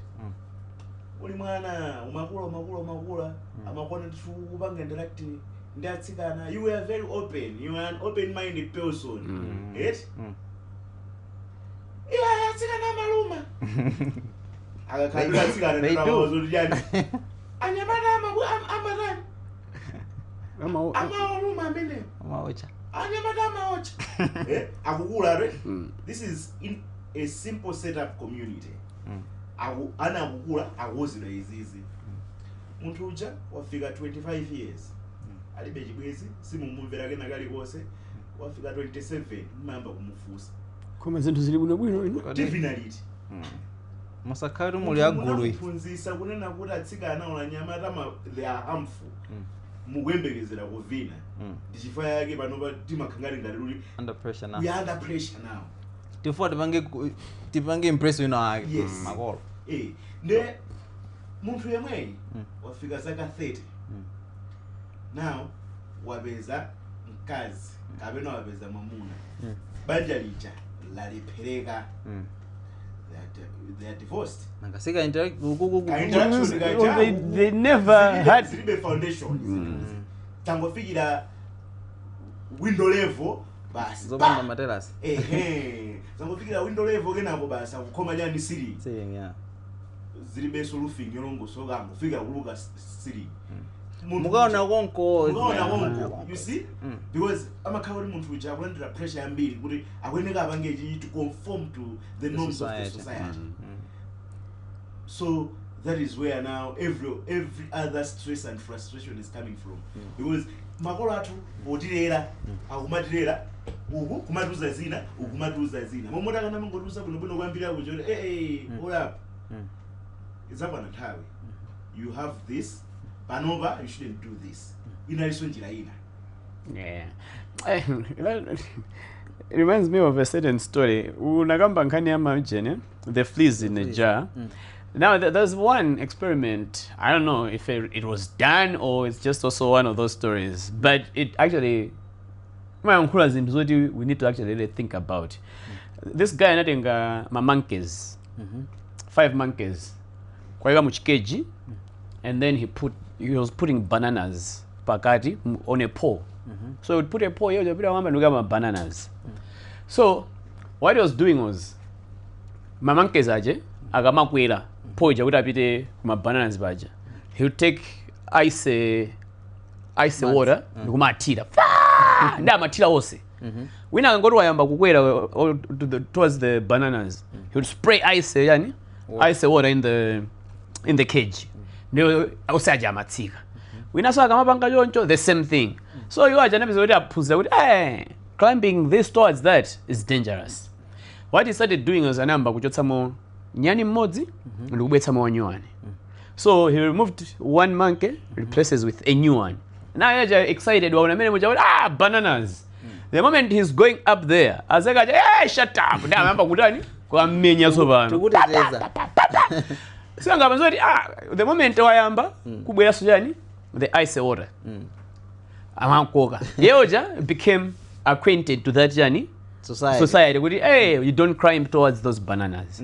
uli mwana umakula amakona kupanga interact ndi atsikana you are very open, you are an open-minded person atsikana amaluma akakhalira atsikana ndinawazotiyani anyamata amatani amaoluma amene amaocha anyamata amaocha akukula this is in a simple setup community ana akukula akuwuzidwa izizi munthu uja wafika 25 years alibe chibwezi simumumvera kena kalikonse wafika 27 mmayamba kumufunsa koma zinthu zili bwinobwino definitely musakhala muli agulu kufunzisa kunena kuti atsikana olanyamata they are harmful mukuyembekezera kuvina ndichifukwa yake panopa timakhangati ngati kuti under pressure now we are under pressure now tifua tipange impress wina wake makolo nde munthu yemweyi wafika zaka 30 now wapeza mkazi kapena wapeza mwamuna banja lija lalephereka they are divorced nakasika they never had foundation tangofikira window level basi zopanda materasi tangofikira window level kenako basi akukhoma chani ceiling zilibeso roofing yolongosoka angofika kuluka ceiling mukaona konko you see because amakhala kuti munthu uja akulandira pressure yambiri kuti akuyeneka apange to conform to the norms of the society so that is where now every other stress and frustration is coming from because makolo athu otilera akumatilera uku kumatuza zina ukumatuza zina momwe takana mangotuza bwinobwino kwambira kuti olapa izapana nthawi you have this panova you shouldn't do this inaliso njira ina it reminds me of a certain story unakamba nkhani ya majene the fleas in a jar now there's one experiment I don't know if it was done or it's just also one of those stories but it actually mayankhula zinthu zoti we need to actually really think about this guy anatenga monkeys 5 monkeys kwaika muchikeji and then he was putting bananas pakati on a pole so he would put a pole here put a number bananas so what he was doing was monkeys aje akamakwera pole ija kuti apite kuma bananas baja he would take ice water ndikumathira nda amathira onse wina angoti wayamba kukwera towards the bananas he would spray ice water in the cage ndio ausaja amatsika wina so akamapanga choncho the same thing so you aja napeza kuti aphunzira kuti climbing this towards that is dangerous what he started doing was anamba kuchotsamo nyani mmodzi ndikubwetsamo wanyuwani so he removed one monkey replaces with a new one now aja excited waona mene muja kuti bananas the moment he's going up there azakaja shut up ndio anamba kutani kwamenya so pano tikuteteza sanga mazoti the moment wayamba kubwera sojani the ice water amankoka yeoja became acquainted to that journey society kuti you don't climb towards those bananas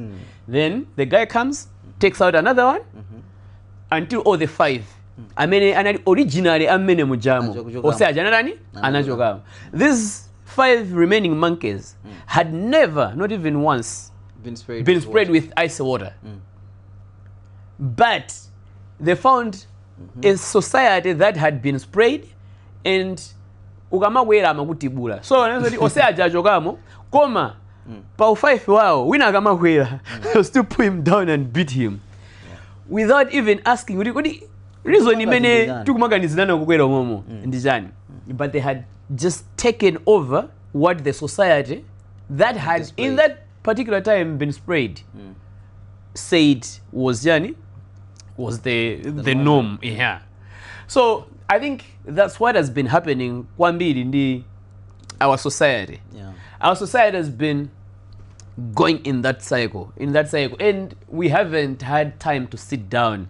then the guy comes takes out another one until all the 5 amene anali originally amene mujamo osaja nani anachokamo these 5 remaining monkeys had never, not even once, been sprayed with ice water. But they found a society that had been sprayed and ukamawera amakutibula. So ose ajajogamo koma pa 5 wao wina akamawera they'll still put him down and beat him without even asking reason imene tikumaganizirana kukwera momo ndijani. But they had just taken over what the society that had in that particular time been sprayed said was the norm. Yeah. So I think that's what has been happening kwambiri in our society. Yeah. Our society has been going in that cycle, and we haven't had time to sit down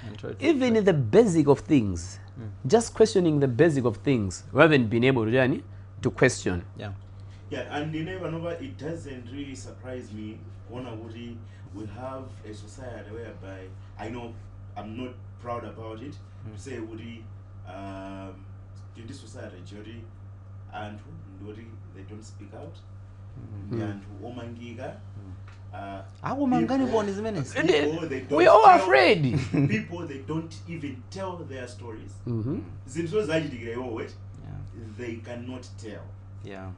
And try to even in the basic of things. Just questioning the basic of things, we haven't been able to question. Yeah. Yeah, and it doesn't really surprise me we have a society whereby I know I'm not proud about it to say in this society Jody and they don't speak out and omangiga We are afraid. People they don't even tell their stories. They cannot tell. Yeah.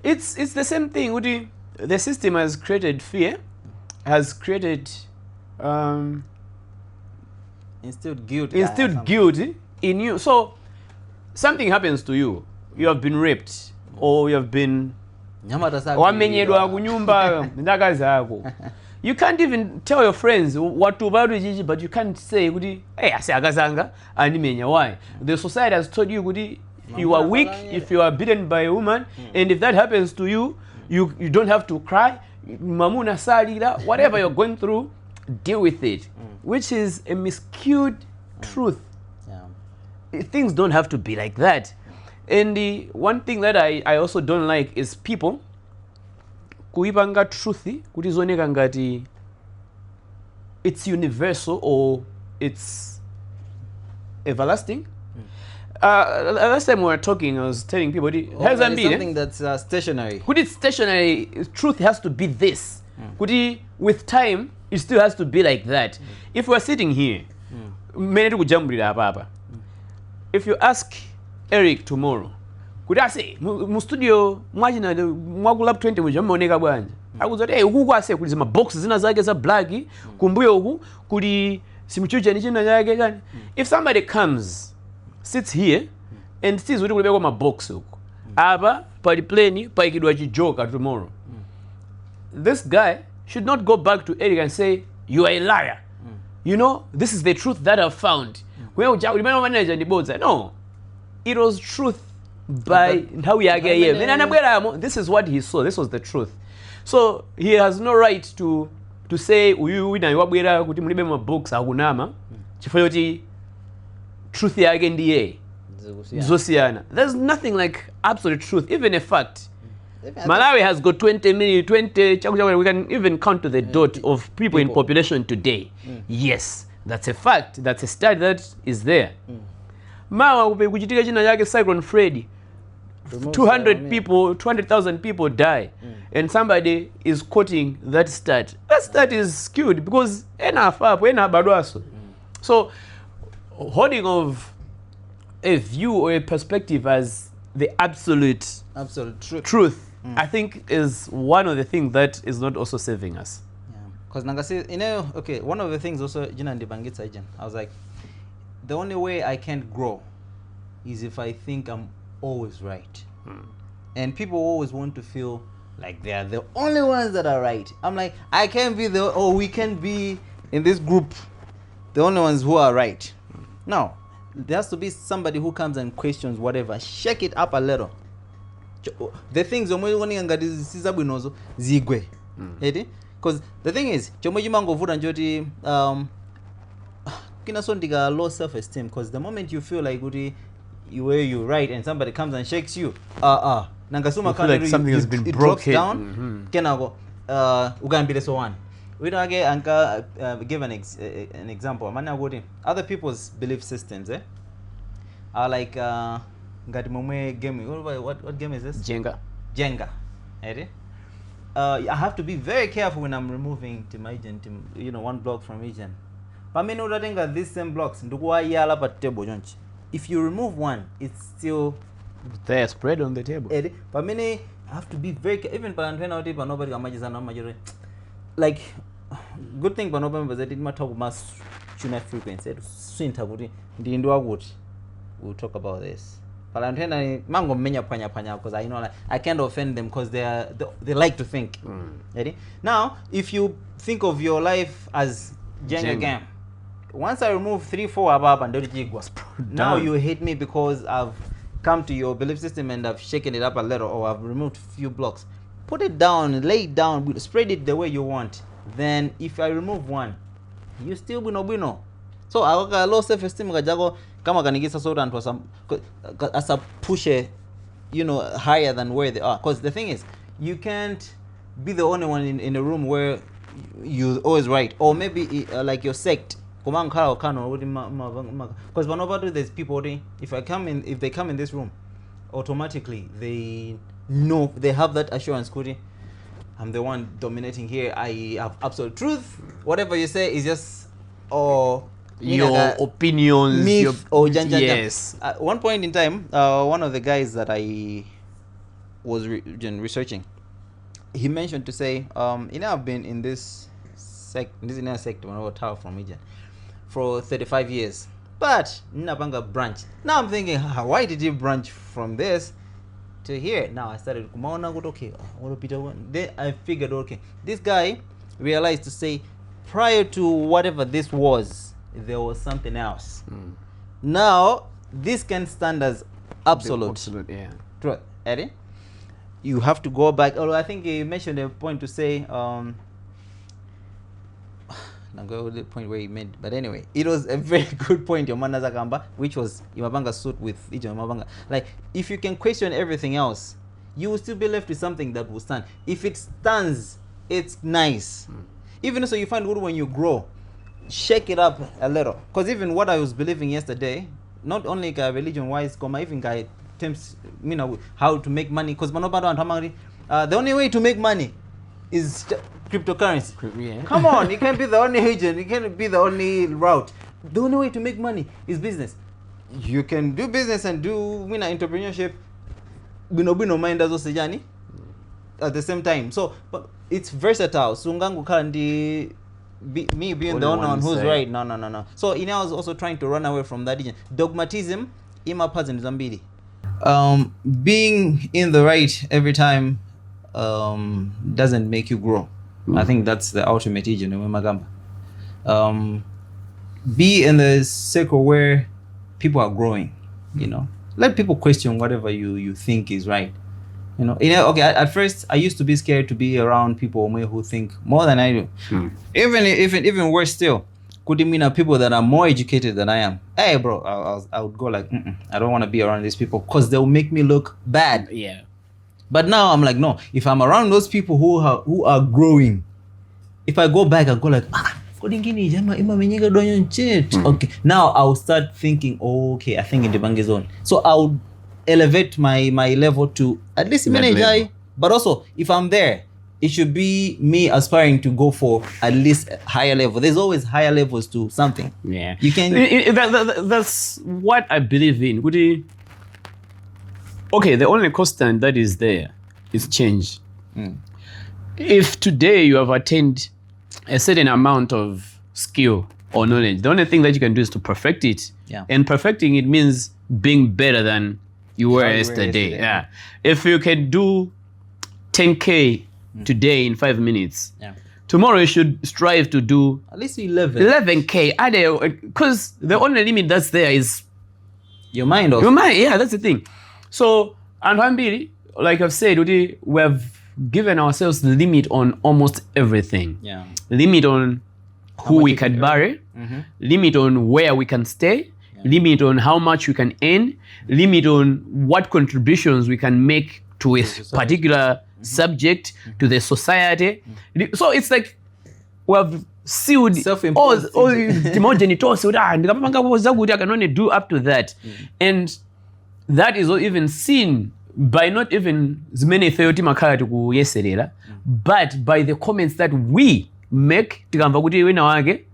It's the same thing. The system has created fear, has created Instilled guilt in you. So something happens to you. You have been raped or you have been wamenyedwa kunyumba ndaka zako. You can't even tell your friends what to about it, but you can't say hey asakazanga animenya. Why? The society has told you you are weak if you are beaten by a woman, and if that happens to you, you don't have to cry. Mamuna salira, whatever you're going through, deal with it, which is a miscued truth. Yeah. Things don't have to be like that. And the one thing that I also don't like is people kuipanga truthi kutizoneka ngati it's universal or it's everlasting. Last time we were talking, I was telling people something that's stationary. It's stationary. Truth has to be this. With time, it still has to be like that. If we're sitting here, if you ask Eric tomorrow, could I say, mu studio, mwajina mwagulap 20 mujamoneka bwanja. I was like, hey, who was say, kuli boxes zina zake za blacki, kumbuyo huku, kuli simuchuja nichina zake gani. If somebody comes, sits here, and sees what will be my box huku, aba, pali plane, pa ikidwa chijoka tomorrow. This guy should not go back to Eric and say, you are a liar. You know, this is the truth that I've found. No, it was truth by how we are here. This is what he saw. This was the truth. So he has no right to say my books truth there's nothing like absolute truth, even a fact. Malawi has got 20 million, we can even count to the dot of people in population today. Yes, that's a fact. That's a study that is there. Mawa kuchitika china yake Cyclone Freddy, 200,000 people die, and somebody is quoting that stat. That stat is skewed because so holding of a view or a perspective as the absolute truth, I think is one of the things that is not also saving us. Because Nangasi, okay, one of the things also, I was like, the only way I can't grow is if I think I'm always right. And people always want to feel like they are the only ones that are right. I'm like, I can't be we can't be in this group the only ones who are right. No, there has to be somebody who comes and questions whatever, shake it up a little. The things because the thing is low self-esteem, because the moment you feel like you're right and somebody comes and shakes you, Nangasuma feel like something has been broken. Down. We don't give an example. Other people's belief systems are like ngati momwe game what game is this? Jenga. Jenga. Ready? I have to be very careful when I'm removing to agent, one block from agent. Pamene utatenga these same blocks ndikuwayala pa table chonchi. If you remove one, it's still there spread on the table. Pamene I have to be very careful. Even palantwena uti panopa tikamachizana majore. Like good thing panopa members that it matter mass tune frequency. Swinta kuti ndi wakuti. We'll talk about this. Palantwena mango menya panya because I know like I can't offend them because they like to think. Ready? Now, if you think of your life as Jenga game, once I remove 3, 4 above and now you hate me because I've come to your belief system and I've shaken it up a little, or I've removed a few blocks. Put it down, lay it down, spread it the way you want. Then if I remove one, you still bueno. So I got low self-esteem kajago kama kanigisa so and for some as a pusher, higher than where they are. Because the thing is, you can't be the only one in a room where you're always right, or maybe like your sect. Because whenever there's people, if they come in this room, automatically they know, they have that assurance. I'm the one dominating here. I have absolute truth. Whatever you say is just your opinions, myth or jan. Yes. At one point in time, one of the guys that I was researching, he mentioned to say, I've been in this inner sector when I was tower from region for 35 years, but Nabanga branch. Now I'm thinking, why did you branch from this to here? Now I started okay. Then I figured, okay, this guy realized to say, prior to whatever this was, there was something else. Now this can stand as absolute. Absolute, yeah. True, Eddie. You have to go back. Although I think he mentioned a point to say, I'll go to the point where he made, but anyway, it was a very good point, your Manaza Gamba, which was Imabanga suit with Ijo Imabanga. Like, if you can question everything else, you will still be left with something that will stand. If it stands, it's nice. Even so, you find good when you grow, shake it up a little. Because even what I was believing yesterday, not only religion wise, even attempts, how to make money. Because the only way to make money is cryptocurrency. Yeah. Come on, it can't be the only region, it can't be the only route. The only way to make money is business. You can do business and do entrepreneurship. Mind as Jani at the same time. So, but it's versatile. Sungangu kandi me being the only one who's right. No. So Ina was also trying to run away from that region. Dogmatism, ima pazin zambili. Being in the right every time doesn't make you grow. I think that's the ultimate region. Be in the circle where people are growing, Let people question whatever you think is right. Okay, at first I used to be scared to be around people who think more than I do. Even worse still, could it mean people that are more educated than I am? Hey bro, I would go like, I don't want to be around these people because they'll make me look bad. Yeah. But now I'm like, no, if I'm around those people who are growing, if I go back and go like, okay, now I'll start thinking, okay, I think in the bank zone. So I'll elevate my level to at least manage. But also, if I'm there, it should be me aspiring to go for at least a higher level. There's always higher levels to something. Yeah. You can. That's what I believe in. Okay, the only constant that is there is change. If today you have attained a certain amount of skill or knowledge, the only thing that you can do is to perfect it. Yeah. And perfecting it means being better than you were yesterday. Yeah. If you can do 10K today in 5 minutes, tomorrow you should strive to do at least 11K. Because the only limit that's there is your mind. Also. Your mind, yeah, that's the thing. So, and Hambiri, like I've said, we have given ourselves the limit on almost everything. Yeah. Limit on who we can marry, limit on where we can stay, limit on how much we can earn, limit on what contributions we can make to a particular subject, to the society. So it's like we have sealed all the I can only do up to that. And that is not even seen by not even zimene ifeyo timakhala tikuyeserera, but by the comments that we make tikamva kuti wina wake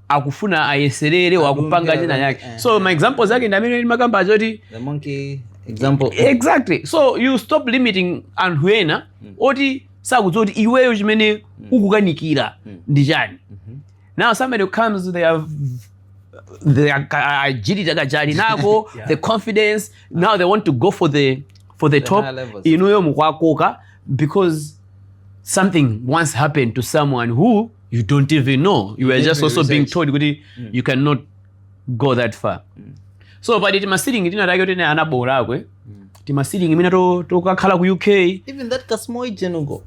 akufuna ayeserere wakupanga china yake. So my examples yake ndamene makamba achoti the monkey example. Exactly. So you stop limiting anthu ena oti sakudziwa kuti iweyo chimene ukukanikira ndi chani. Now somebody comes, they have agility akachali nako, the confidence, now they want to go for the top inuyo mukwakoka because something once happened to someone who you don't even know. You were just also being told kuti you cannot go that far. So pali timasiringi tinatake kuti anabora akwe timasiringi mina tokakhala ku UK, even that kasmoy jenugo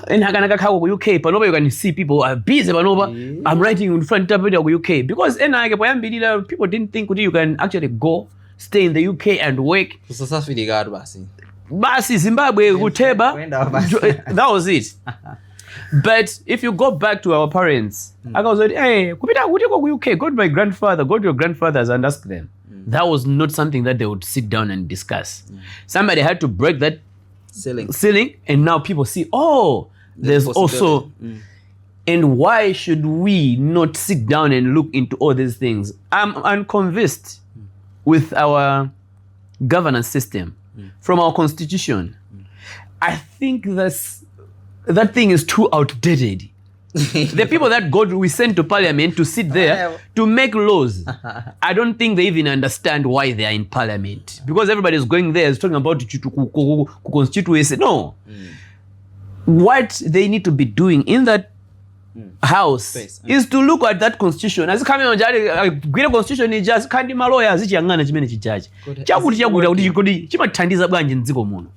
and hakanaka kako ku UK panopa you can see people are busy panopa. I'm writing in front of ku UK because enake poyambirira people didn't think kuti you can actually go stay in the UK and work. Basi Zimbabwe kuteba, that was it. But if you go back to our parents, I was like, hey, kupita kuti ku UK, go to my grandfather, go to your grandfathers and ask them. That was not something that they would sit down and discuss. Somebody had to break that ceiling, and now people see, oh, there's also and why should we not sit down and look into all these things? I'm unconvinced with our governance system from our constitution. I think that thing is too outdated. The people that we send to parliament to sit there to make laws, I don't think they even understand why they are in parliament, because everybody is going there is talking about constituency. No. What they need to be doing in that house is to look at that constitution. As coming on great constitution is just kandi maloya azichiyangana chimene chijaji. Chakuti kuti chimathandiza bwanji mdziko muno.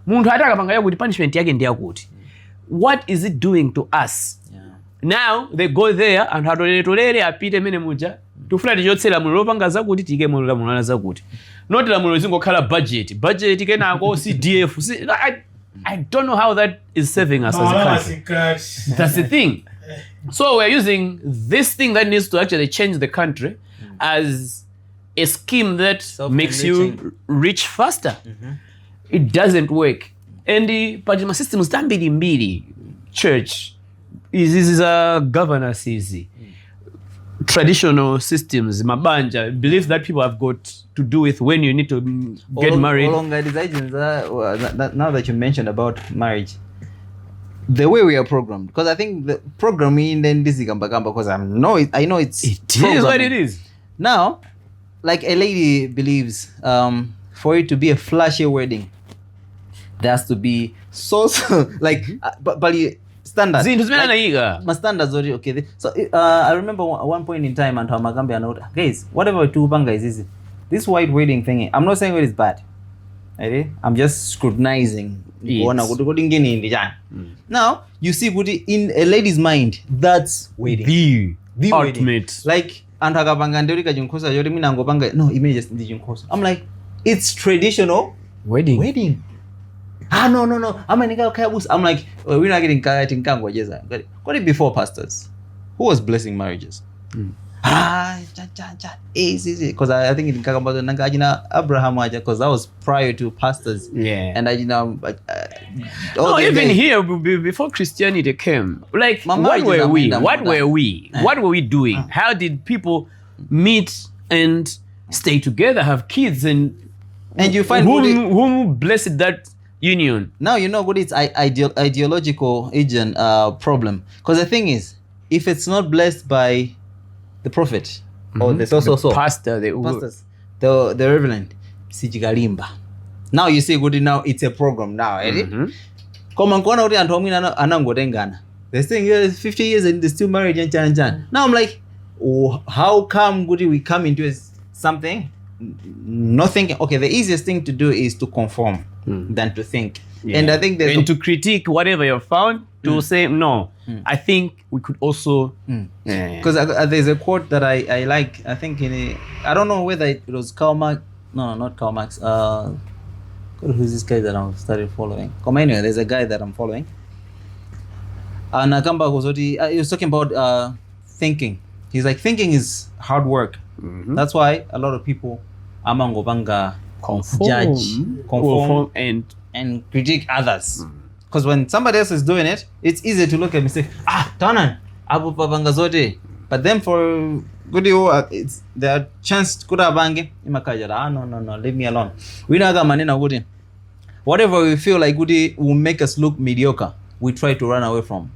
Munthu atakapanga yakuti punishment yake ndi yakuti. What is it doing to us? Now they go there and hatolere apite mene muja tufuna tichotsera mulo lopanga zakuti tike mulo la mulo zakuti. Not la mulo zingokhala budget kenako CDF. I don't know how that is serving us as a country. That's the thing. So we're using this thing that needs to actually change the country as a scheme that makes you rich faster. It doesn't work. And the Pajama system is mbili. Church is a governance easy. Traditional systems, mabanja, beliefs that people have got to do with when you need to get married. Now that you mentioned about marriage, the way we are programmed, because I think the programming then this is because I know it's it is what it is. Now, like a lady believes, for it to be a flashy wedding, there has to be so like but standards. My standards already okay. So I remember one point in time and Magambe and guys, whatever two banga is easy. This white wedding thing, I'm not saying it is bad. Okay? I'm just scrutinizing. Now you see in a lady's mind, that's wedding. The ultimate. Like no, images I'm like, it's traditional wedding. No. I'm like, we're not getting got it before pastors. Who was blessing marriages? Easy. Because I think in Kagambato Abraham, because that was prior to pastors. Yeah. And no, even here before Christianity came, like what were we? What were we doing? How did people meet and stay together, have kids, and you find whom blessed that union? Now you know what it's ideological agent problem. Because the thing is, if it's not blessed by the prophet or the pastor, the reverend, sijigalimba. Now you see good now it's a program now, they're saying 50 years and they're still married and now I'm like, oh, how come we come into something not thinking? Okay, the easiest thing to do is to conform than to think. And I think to critique whatever you found to say no. I think we could also because there's a quote that I like. I think I don't know whether it was Karl Marx. No, not Karl Marx. Who's this guy that I've started following? Anyway, there's a guy that I'm following. And he was talking about thinking. He's like, thinking is hard work. That's why a lot of people amangopanga Conform, judge, conform and critique others. Because when somebody else is doing it, it's easy to look at me and say, tanan, abu papanga zote. But then for good it's the chance kuda bange imakaja. No, leave me alone. We know that manina good. Whatever we feel like good will make us look mediocre, we try to run away from.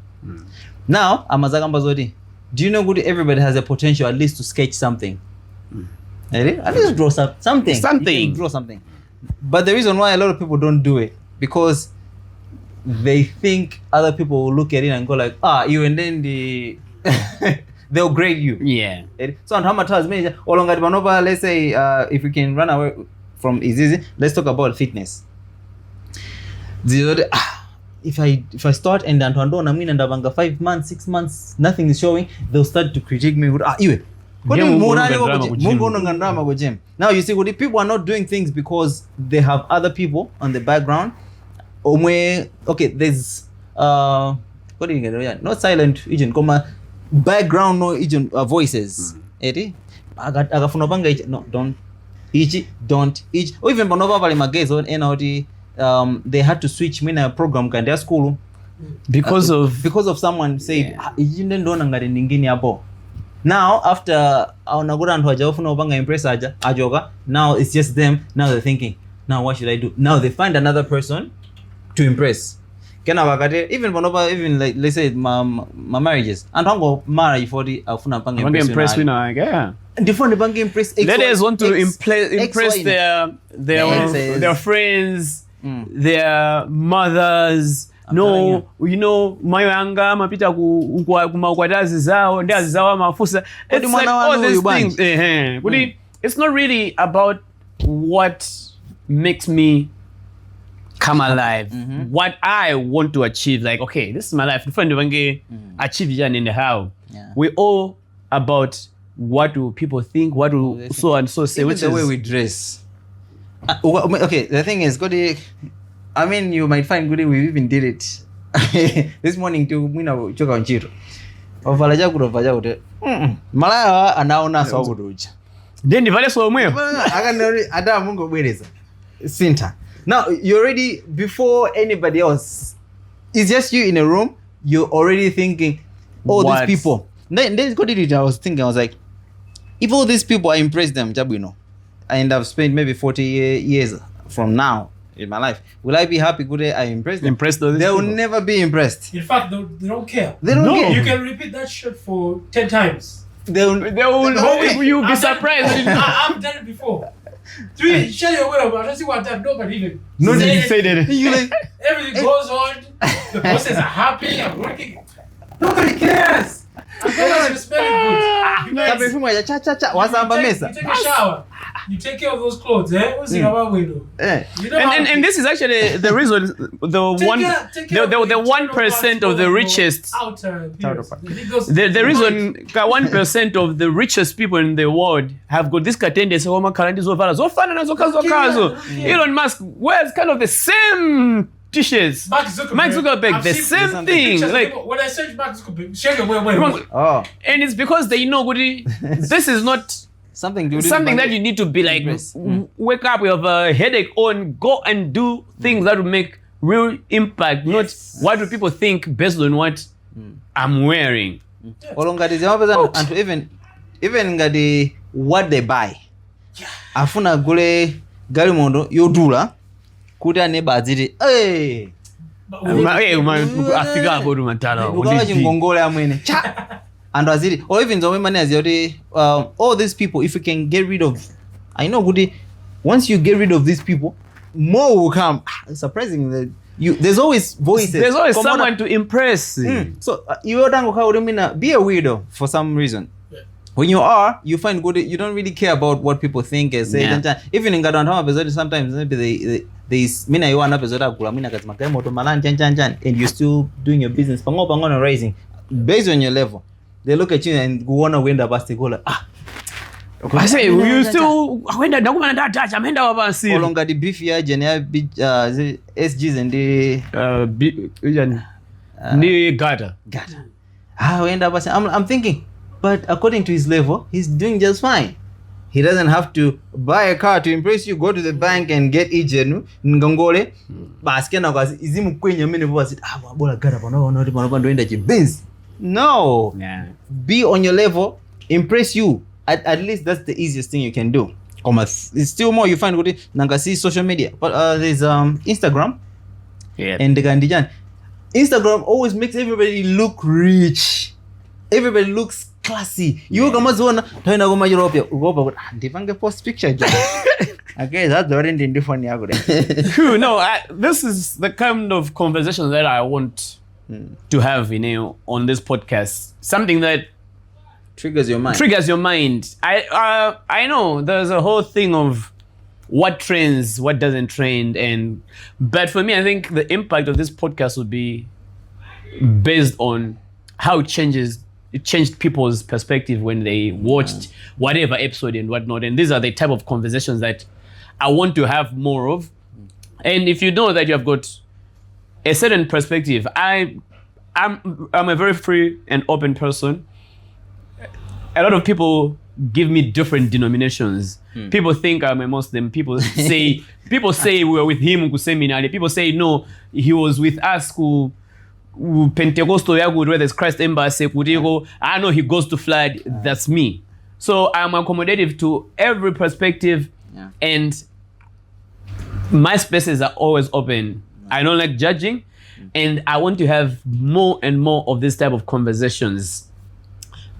Now, amazagamba zote. Do you know good everybody has a potential at least to sketch something? At least draw something. You can draw something. But the reason why a lot of people don't do it, because they think other people will look at it and go like, you, and then they'll grade you. Yeah. So on how tells me, let's say if we can run away from easy, let's talk about fitness. If I start and then I mean and 5 months, 6 months, nothing is showing, they'll start to critique me. Now you see, people are not doing things because they have other people on the background. Okay, there's what do you get? Not silent agent, background no agent voices. No, don't each. Or even Banova Valimagaze on NLD, they had to switch me in a program can their school because of someone said now after impress ajoga, now it's just them. Now they're thinking, now what should I do? Now they find another person to impress. Even like let's say my marriages and marry for the impress me now, yeah. Ladies want to impress their friends, their mothers. No, you know, mayanga mapita kumakwadazi zao, ndazi zao mafusa. It's like all these things. It's not really about what makes me come alive. What I want to achieve. Like, okay, this is my life. Achieve in the how. We all about what do people think, what do so and so say. Even the way we dress. Okay, the thing is, I mean, you might find good we even did it this morning to choka on chiro. Ovalaja kurovaja malaya anaona sawa kudoja. Then vale so mwe. Ada mungu bwereza. Sinta. Now, you're already before anybody else. It's just you in a room, you're already thinking these people. Then I was thinking, I was like, if all these people I impress them, and I've spent maybe 40 years from now in my life, will I be happy good I impress them? They will never be impressed. In fact, they don't care. They don't care. You can repeat that shit for 10 times. You'll be surprised. I've done it before. 3, share your way about. I don't see what I've done, but even. No need to say that. Everything goes on. The bosses are happy. I'm working. Nobody cares. I'm going to smell good. You take a shower. You take care of those clothes, and this is actually the reason the 1% of the richest the reason 1% of the richest people in the world have got this tendency Elon Musk wears kind of the same t-shirts. Mark Zuckerberg, the same thing. Like when I search Mark Zuckerberg, and it's because they know this is not something that you need to be like wake up with a headache on, go and do things that will make real impact, not what do people think based on what I'm wearing. And even what they buy. Afuna gule galimondo yodula kuta ne baziti afika hapo matala ngongole amwene and aziti or even the women as all these people, if you can get rid of, I know good, once you get rid of these people, more will come. Surprising that there's always voices, there's always someone to impress. So you be a weirdo for some reason. When you find good, you don't really care about what people think and say. Even in Gadon, sometimes maybe and you're still doing your business, raising based on your level. They look at you and go on a window bus, they go like, I say, you still when the document that touch, I'm end up see. How long the beef here, SGs and the Gata. I'm thinking, but according to his level, he's doing just fine. He doesn't have to buy a car to impress you. Go to the bank and get ijenu ngongole. Baskena kwa izimu kwenye mimi nipo asi bora gara pano ndoenda chibins. No. Yeah. Be on your level, impress you. At least that's the easiest thing you can do. It's still more you find good nangasi social media. But there's Instagram. Yeah. And the Gandijan. Instagram always makes everybody look rich. Everybody looks classy. You kama zona taina goma Europe ugopa ndivange post picture jo. Okay, that's already different yako there. No, this is the kind of conversation that I want to have, on this podcast. Something that triggers your mind. I know there's a whole thing of what trends, what doesn't trend, but for me, I think the impact of this podcast would be based on how it changed people's perspective when they watched whatever episode and whatnot. And these are the type of conversations that I want to have more of. And if you know that you have got a certain perspective, I'm a very free and open person. A lot of people give me different denominations. People think I'm a Muslim. People say we were with him kuseminari. People say no, he was with us who Pentecostal where there's Christ Embassy. I know he goes to flood. That's me. So I'm accommodative to every perspective, and my spaces are always open. I don't like judging, and I want to have more and more of this type of conversations.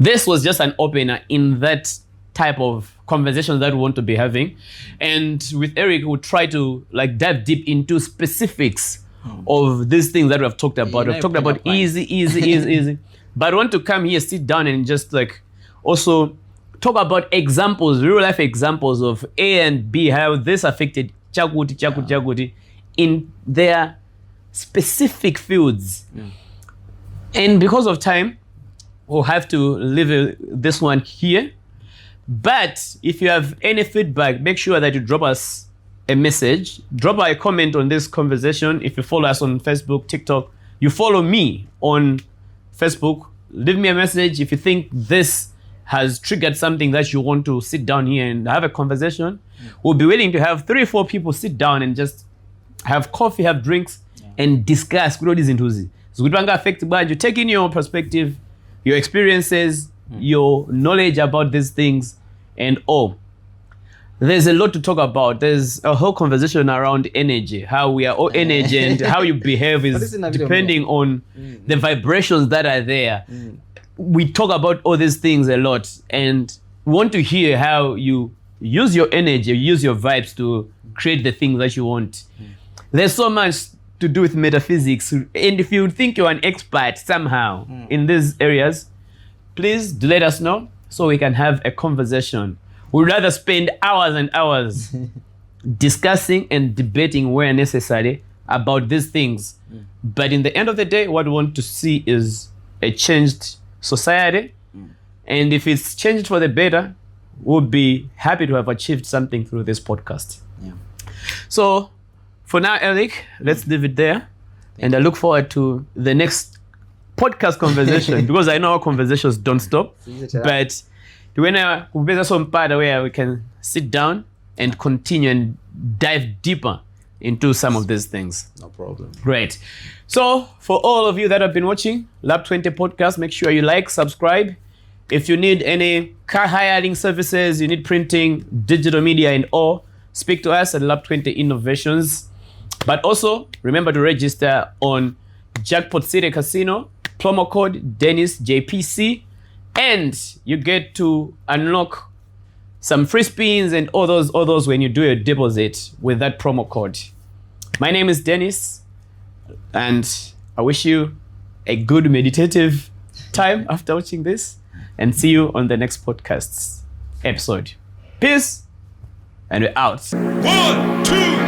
This was just an opener in that type of conversation that we want to be having. And with Eric, we'll try to dive deep into specifics of these things that we have talked about. We've talked about easy. But I want to come here, sit down and just also talk about examples, real life examples of A and B, how this affected Chakuti in their specific fields. And because of time, we'll have to leave this one here. But if you have any feedback, make sure that you drop us a message. Drop a comment on this conversation. If you follow us on Facebook, TikTok, you follow me on Facebook, leave me a message. If you think this has triggered something that you want to sit down here and have a conversation, we'll be willing to have 3 or 4 people sit down and just have coffee, have drinks, and discuss. You take in your perspective, your experiences, your knowledge about these things, and there's a lot to talk about. There's a whole conversation around energy, how we are all energy, and how you behave is depending on the vibrations that are there. We talk about all these things a lot, and we want to hear how you use your energy, use your vibes to create the things that you want. There's so much to do with metaphysics, and if you think you're an expert somehow in these areas, please do let us know so we can have a conversation. We'd rather spend hours and hours discussing and debating where necessary about these things. But in the end of the day, what we want to see is a changed society. And if it's changed for the better, we'll be happy to have achieved something through this podcast. So for now, Eric, let's leave it there. And I look forward to the next podcast conversation because I know our conversations don't stop. But when we some part where we can sit down and continue and dive deeper into some of these things. No problem. Great. So for all of you that have been watching Lab 20 podcast, make sure you like, subscribe. If you need any car hiring services, you need printing, digital media and all, speak to us at Lab 20 Innovations. But also remember to register on Jackpot City Casino, promo code Dennis JPC, and you get to unlock some free spins and all those when you do your deposit with that promo code. My name is Dennis, and I wish you a good meditative time after watching this, and see you on the next podcast episode. Peace, and we're out. 1, 2